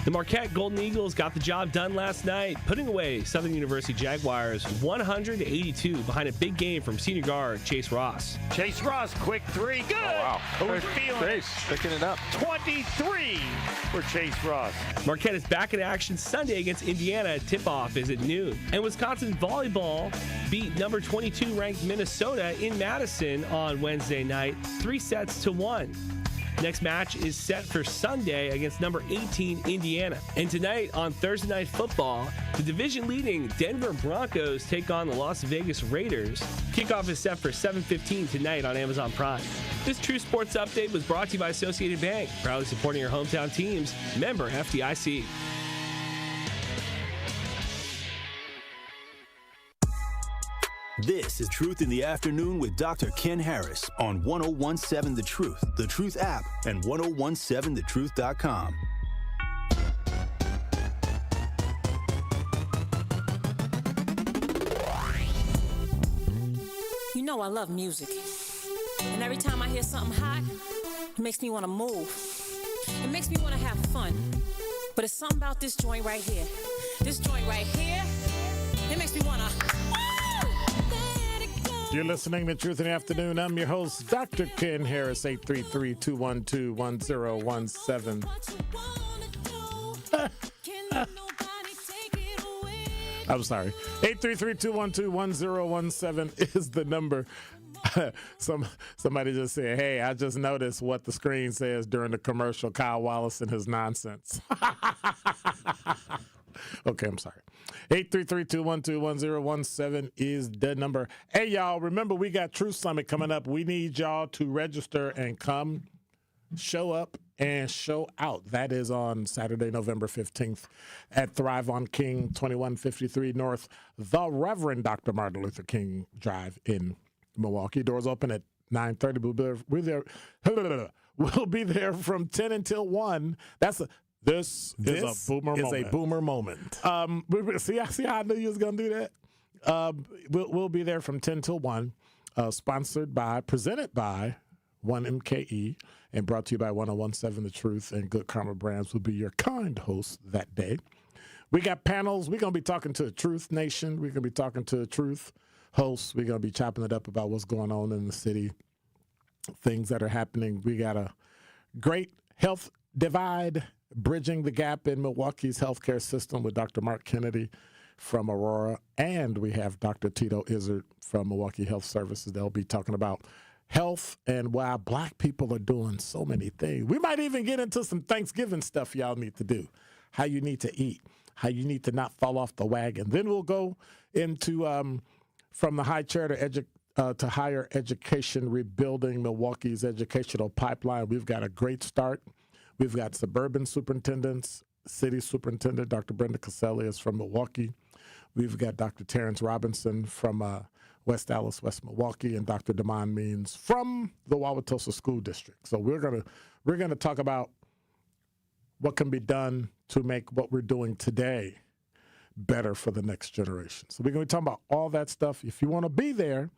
The Marquette Golden Eagles got the job done last night, putting away Southern University Jaguars 100-82 behind a big game from senior guard Chase Ross. Chase Ross, quick three, good.
Oh, wow.
Who's feeling it?
Picking it up.
23 for Chase Ross. Marquette is back in action Sunday against Indiana. Tip-off is at noon. And Wisconsin volleyball beat number 22 ranked Minnesota in Madison on Wednesday night, 3-1. Next match is set for Sunday against number 18 Indiana. And tonight on Thursday Night Football, the division-leading Denver Broncos take on the Las Vegas Raiders. Kickoff is set for 7:15 tonight on Amazon Prime. This True Sports Update was brought to you by Associated Bank, proudly supporting your hometown teams. Member FDIC.
This is Truth in the Afternoon with Dr. Ken Harris on 1017 The Truth app, and 1017thetruth.com.
You know I love music. And every time I hear something hot, it makes me want to move. It makes me want to have fun. But it's something about this joint right here. This joint right here, it makes me want to...
You're listening to Truth in the Afternoon. I'm your host, Dr. Ken Harris, 833-212-1017. I'm sorry. 833-212-1017 is the number. Somebody just said, hey, I just noticed what the screen says during the commercial, Kyle Wallace and his nonsense. Okay, I'm sorry. 833-212-1017 is the number. Hey, y'all, remember we got Truth Summit coming up. We need y'all to register and come, show up, and show out. That is on Saturday, November 15th at Thrive on King, 2153 North, the Reverend Dr. Martin Luther King Drive in Milwaukee. Doors open at 9:30. We'll be there from 10 until 1. This is a boomer moment. See how I knew you was going to do that? We'll be there from 10 till 1, presented by 1MKE, and brought to you by 1017 The Truth, and Good Karma Brands will be your kind host that day. We got panels. We're going to be talking to the Truth Nation. We're going to be talking to the Truth hosts. We're going to be chopping it up about what's going on in the city, things that are happening. We got a great health divide, bridging the gap in Milwaukee's healthcare system with Dr. Mark Kennedy from Aurora, and we have Dr. Tito Izzard from Milwaukee Health Services. They'll be talking about health and why Black people are doing so many things. We might even get into some Thanksgiving stuff y'all need to do, how you need to eat, how you need to not fall off the wagon. Then we'll go into from the high chair to higher education, rebuilding Milwaukee's educational pipeline. We've got a great start. We've got suburban superintendents, city superintendent Dr. Brenda Caselli is from Milwaukee. We've got Dr. Terrence Robinson from West Dallas, West Milwaukee, and Dr. Damon Means from the Wauwatosa School District. So we're gonna talk about what can be done to make what we're doing today better for the next generation. So we're going to be talking about all that stuff. If you want to be there,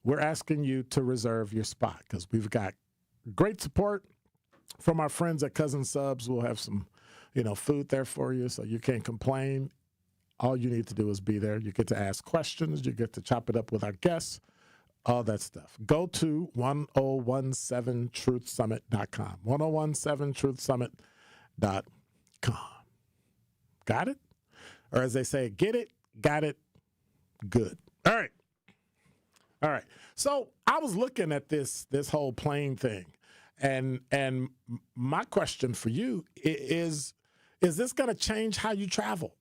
we're asking you to reserve your spot because we've got great support from our friends at Cousin Subs. We'll have some, food there for you, so you can't complain. All you need to do is be there. You get to ask questions. You get to chop it up with our guests, all that stuff. Go to 1017truthsummit.com, 1017truthsummit.com. Got it? Or as they say, get it, got it, good. All right. So I was looking at this whole plane thing, and my question for you is this going to change how you travel?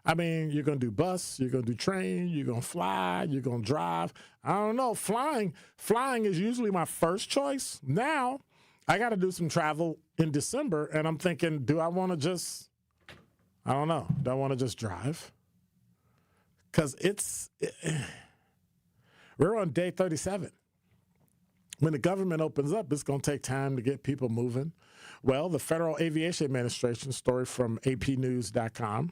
I mean, you're going to do bus, you're going to do train, you're going to fly, you're going to drive. I don't know. Flying is usually my first choice. Now I got to do some travel in December, and I'm thinking, do I want to just drive? Because we're on day 37. When the government opens up, it's going to take time to get people moving. Well, the Federal Aviation Administration, story from apnews.com,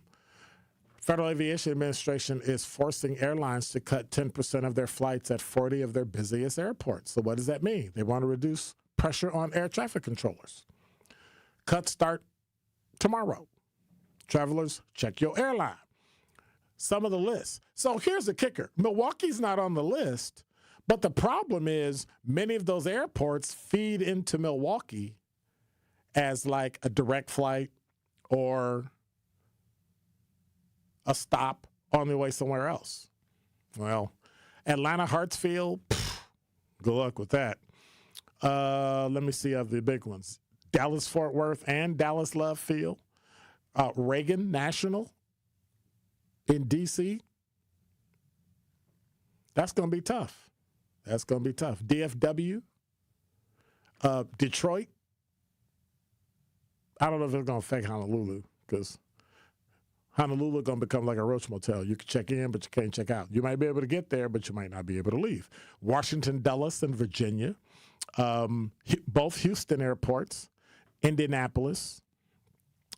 Federal Aviation Administration is forcing airlines to cut 10% of their flights at 40 of their busiest airports. So what does that mean? They want to reduce pressure on air traffic controllers. Cuts start tomorrow. Travelers, check your airline. Some of the lists. So here's the kicker. Milwaukee's not on the list, but the problem is many of those airports feed into Milwaukee as like a direct flight or a stop on the way somewhere else. Well, Atlanta Hartsfield, good luck with that. Let me see of the big ones. Dallas Fort Worth and Dallas Love Field. Reagan National in D.C. That's going to be tough. DFW, Detroit. I don't know if it's going to affect Honolulu because Honolulu going to become like a Roach Motel. You can check in, but you can't check out. You might be able to get there, but you might not be able to leave. Washington Dulles in Virginia, both Houston airports, Indianapolis,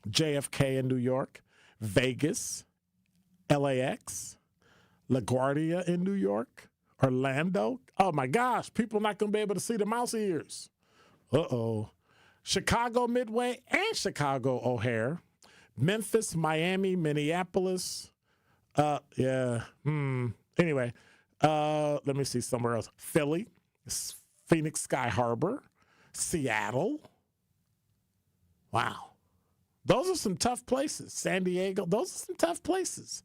JFK in New York, Vegas, LAX, LaGuardia in New York, Orlando. Oh, my gosh, people not going to be able to see the mouse ears. Uh-oh. Chicago Midway and Chicago O'Hare, Memphis, Miami, Minneapolis. Anyway, let me see somewhere else. Philly, Phoenix Sky Harbor, Seattle. Wow. Those are some tough places. San Diego, those are some tough places.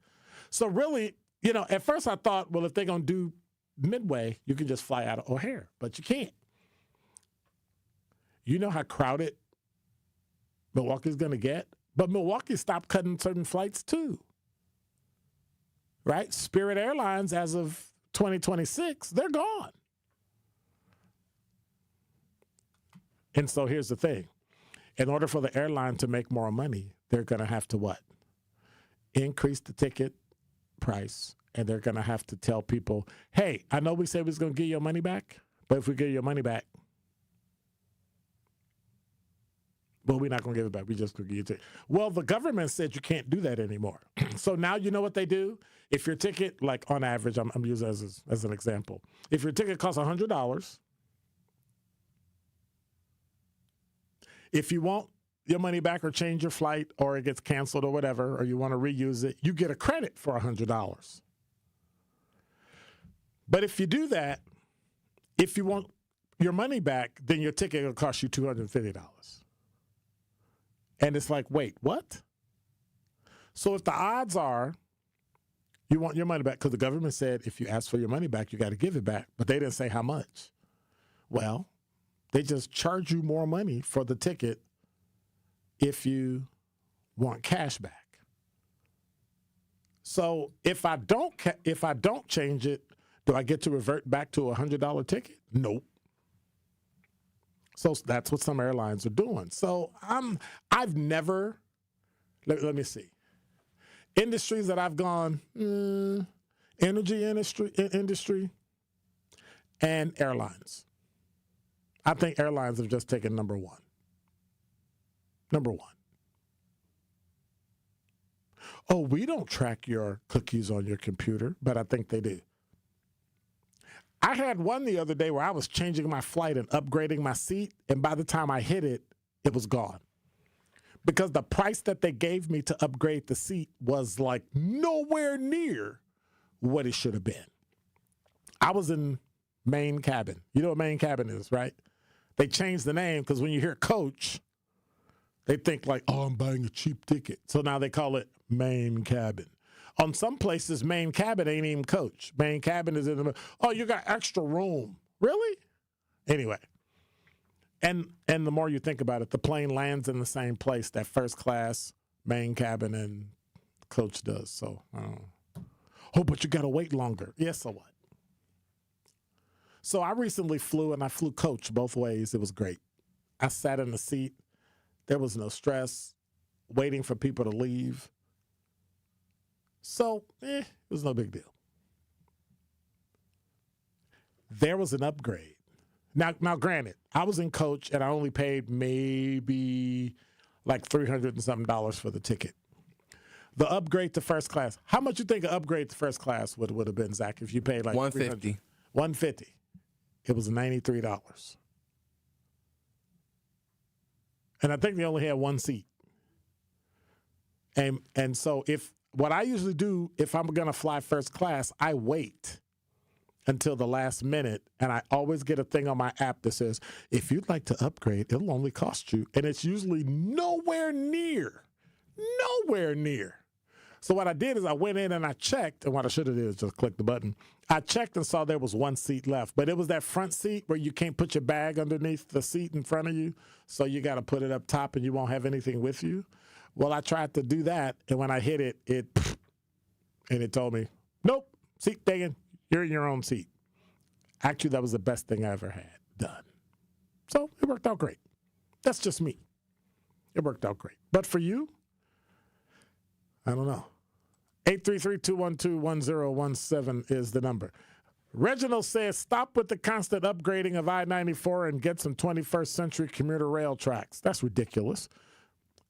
So really, at first I thought, well, if they're going to do Midway, you can just fly out of O'Hare, but you can't. You know how crowded Milwaukee's going to get? But Milwaukee stopped cutting certain flights too, right? Spirit Airlines, as of 2026, they're gone. And so here's the thing. In order for the airline to make more money, they're going to have to what? Increase the ticket price, and they're going to have to tell people, hey, I know we said we was going to give your money back, but if we give your money back, Well, we're not going to give it back. We just going to give you a ticket. Well, the government said you can't do that anymore. So now you know what they do? If your ticket, like on average, I'm using as an example. If your ticket costs $100, if you want your money back or change your flight or it gets canceled or whatever, or you want to reuse it, you get a credit for $100. But if you do that, if you want your money back, then your ticket will cost you $250. And it's like, wait, what? So if the odds are you want your money back, because the government said if you ask for your money back, you got to give it back, but they didn't say how much. Well, they just charge you more money for the ticket if you want cash back. So if I don't change it, do I get to revert back to a $100 ticket? Nope. So that's what some airlines are doing. So I've never, let me see. Industries that I've gone, energy industry and airlines. I think airlines have just taken number one. Number one. Oh, we don't track your cookies on your computer, but I think they do. I had one the other day where I was changing my flight and upgrading my seat, and by the time I hit it, it was gone. Because the price that they gave me to upgrade the seat was like nowhere near what it should have been. I was in main cabin. You know what main cabin is, right? They changed the name because when you hear coach, they think like, oh, I'm buying a cheap ticket. So now they call it main cabin. On some places, main cabin ain't even coach. Main cabin is in the middle. Oh, you got extra room. Really? Anyway. And the more you think about it, the plane lands in the same place that first class, main cabin, and coach does. So, I don't know. Oh, but you got to wait longer. Yes, so what? So I recently flew, and I flew coach both ways. It was great. I sat in the seat. There was no stress, waiting for people to leave. So, it was no big deal. There was an upgrade. Now, granted, I was in coach and I only paid maybe like $300 and something for the ticket. The upgrade to first class. How much you think an upgrade to first class would have been, Zach, if you paid like
$150?
$150. It was $93. And I think they only had one seat. And so what I usually do, if I'm going to fly first class, I wait until the last minute, and I always get a thing on my app that says, if you'd like to upgrade, it'll only cost you. And it's usually nowhere near. So what I did is I went in and I checked, and what I should have did is just click the button. I checked and saw there was one seat left, but it was that front seat where you can't put your bag underneath the seat in front of you, so you got to put it up top and you won't have anything with you. Well, I tried to do that, and when I hit it, it told me, nope, seat taken. You're in your own seat. Actually, that was the best thing I ever had done. So it worked out great. That's just me. It worked out great. But for you, I don't know. 833-212-1017 is the number. Reginald says, stop with the constant upgrading of I-94 and get some 21st century commuter rail tracks. That's ridiculous.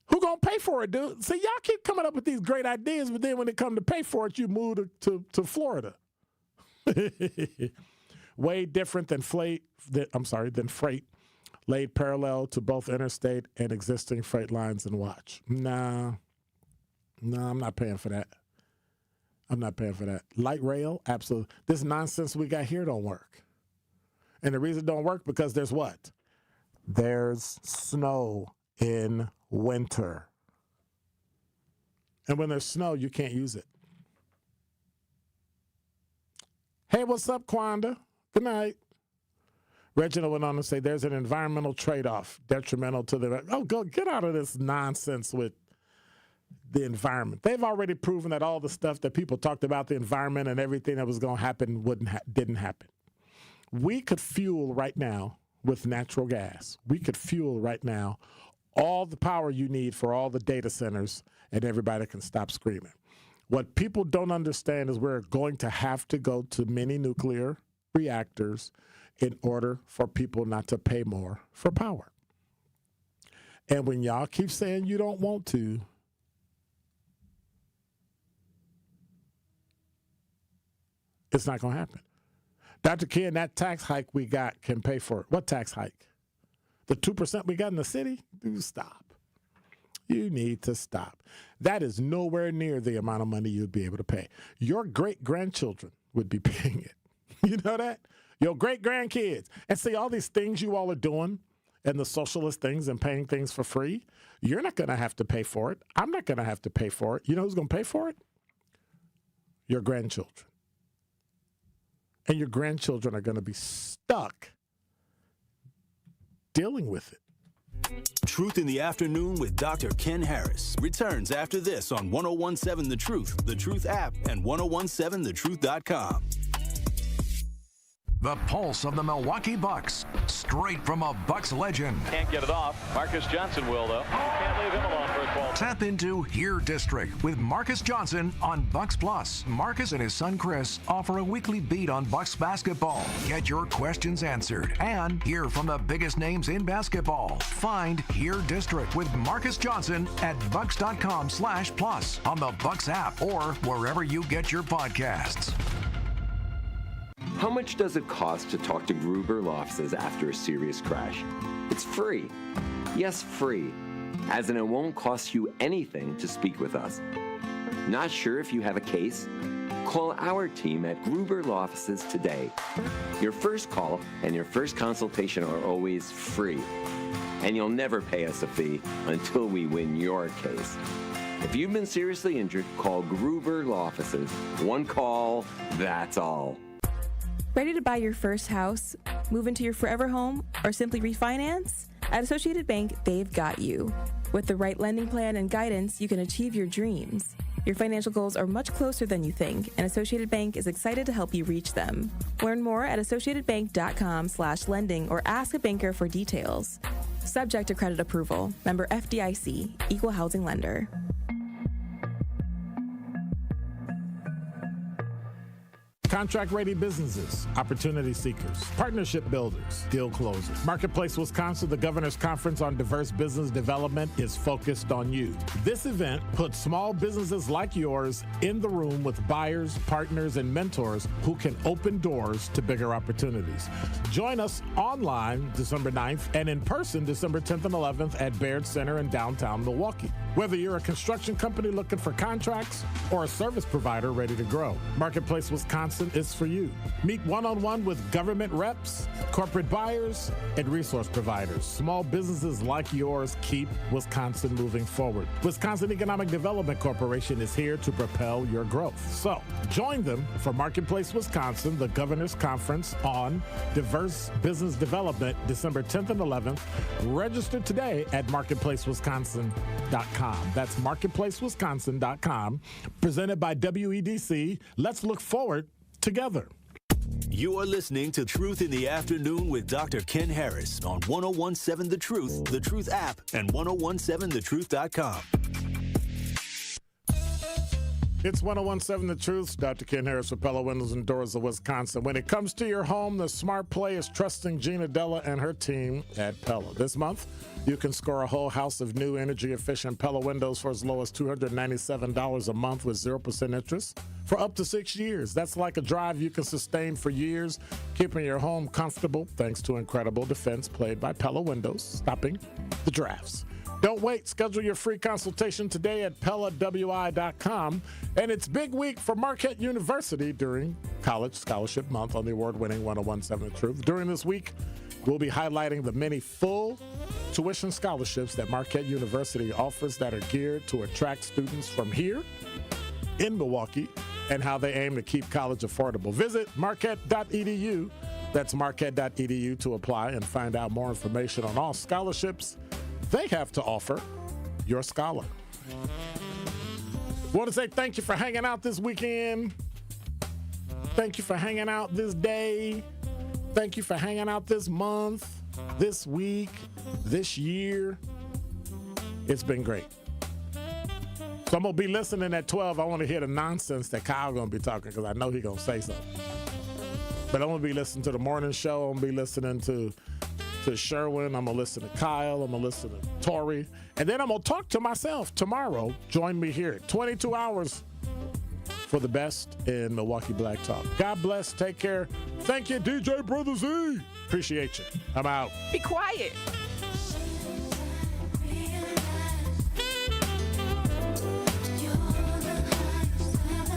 Who gonna pay for it, dude? See, y'all keep coming up with these great ideas, but then when it come to pay for it, you move to Florida. Way different than freight laid parallel to both interstate and existing freight lines and watch. No, I'm not paying for that. Light rail, absolutely. This nonsense we got here don't work. And the reason it don't work because there's what? There's snow in winter. And when there's snow, you can't use it. Hey, what's up, Quanda? Good night. Reginald went on to say there's an environmental trade-off detrimental to the... Oh, go get out of this nonsense with the environment. They've already proven that all the stuff that people talked about, the environment and everything that was going to happen, didn't happen. We could fuel right now with natural gas. We could fuel right now all the power you need for all the data centers, and everybody can stop screaming. What people don't understand is we're going to have to go to mini nuclear reactors in order for people not to pay more for power. And when y'all keep saying you don't want to, it's not going to happen. Dr. Ken, that tax hike we got can pay for it. What tax hike? The 2% we got in the city? Dude, stop. You need to stop. That is nowhere near the amount of money you'd be able to pay. Your great-grandchildren would be paying it. You know that? Your great-grandkids. And see, all these things you all are doing and the socialist things and paying things for free, you're not going to have to pay for it. I'm not going to have to pay for it. You know who's going to pay for it? Your grandchildren. And your grandchildren are going to be stuck dealing with it.
Truth in the Afternoon with Dr. Ken Harris returns after this on 1017 The Truth app, and 1017thetruth.com.
The pulse of the Milwaukee Bucks, straight from a Bucks legend.
Can't get it off. Marcus Johnson will, though. Can't leave him alone for a ball.
Tap into Here District with Marcus Johnson on Bucks Plus. Marcus and his son Chris offer a weekly beat on Bucks basketball. Get your questions answered and hear from the biggest names in basketball. Find Here District with Marcus Johnson at bucks.com/plus on the Bucks app or wherever you get your podcasts.
How much does it cost to talk to Gruber Law Offices after a serious crash? It's free. Yes, free. As in, it won't cost you anything to speak with us. Not sure if you have a case? Call our team at Gruber Law Offices today. Your first call and your first consultation are always free. And you'll never pay us a fee until we win your case. If you've been seriously injured, call Gruber Law Offices. One call, that's all.
Ready to buy your first house, move into your forever home, or simply refinance? At Associated Bank, they've got you. With the right lending plan and guidance, you can achieve your dreams. Your financial goals are much closer than you think, and Associated Bank is excited to help you reach them. Learn more at associatedbank.com/lending or ask a banker for details. Subject to credit approval. Member FDIC, Equal Housing Lender.
Contract-ready businesses, opportunity seekers, partnership builders, deal closers. Marketplace Wisconsin, the Governor's Conference on Diverse Business Development, is focused on you. This event puts small businesses like yours in the room with buyers, partners, and mentors who can open doors to bigger opportunities. Join us online December 9th and in person December 10th and 11th at Baird Center in downtown Milwaukee. Whether you're a construction company looking for contracts or a service provider ready to grow, Marketplace Wisconsin is for you. Meet one-on-one with government reps, corporate buyers, and resource providers. Small businesses like yours keep Wisconsin moving forward. Wisconsin Economic Development Corporation is here to propel your growth. So join them for Marketplace Wisconsin, the Governor's Conference on Diverse Business Development, December 10th and 11th. Register today at marketplacewisconsin.com. That's marketplacewisconsin.com. Presented by WEDC. Let's look forward together.
You are listening to Truth in the Afternoon with Dr. Ken Harris on 1017 The Truth app, and 1017thetruth.com.
It's 1017 The Truth. Dr. Ken Harris for Pella Windows and Doors of Wisconsin. When it comes to your home, the smart play is trusting Gina Della and her team at Pella. This month, you can score a whole house of new energy-efficient Pella windows for as low as $297 a month with 0% interest for up to 6 years. That's like a drive you can sustain for years, keeping your home comfortable thanks to incredible defense played by Pella Windows, stopping the drafts. Don't wait. Schedule your free consultation today at PellaWI.com. And it's big week for Marquette University during College Scholarship Month on the award-winning 1017 The Truth. During this week, we'll be highlighting the many full tuition scholarships that Marquette University offers that are geared to attract students from here in Milwaukee and how they aim to keep college affordable. Visit marquette.edu. That's marquette.edu to apply and find out more information on all scholarships they have to offer your scholar. Want to say thank you for hanging out this weekend. Thank you for hanging out this day. Thank you for hanging out this month, this week, this year. It's been great. So I'm going to be listening at 12. I want to hear the nonsense that Kyle's going to be talking because I know he's going to say something. But I'm going to be listening to the morning show. I'm going to be listening to to Sherwin. I'm going to listen to Kyle. I'm going to listen to Tori. And then I'm going to talk to myself tomorrow. Join me here. 22 hours for the best in Milwaukee Black Talk. God bless. Take care. Thank you, DJ Brother Z. Appreciate you. I'm out.
Be quiet.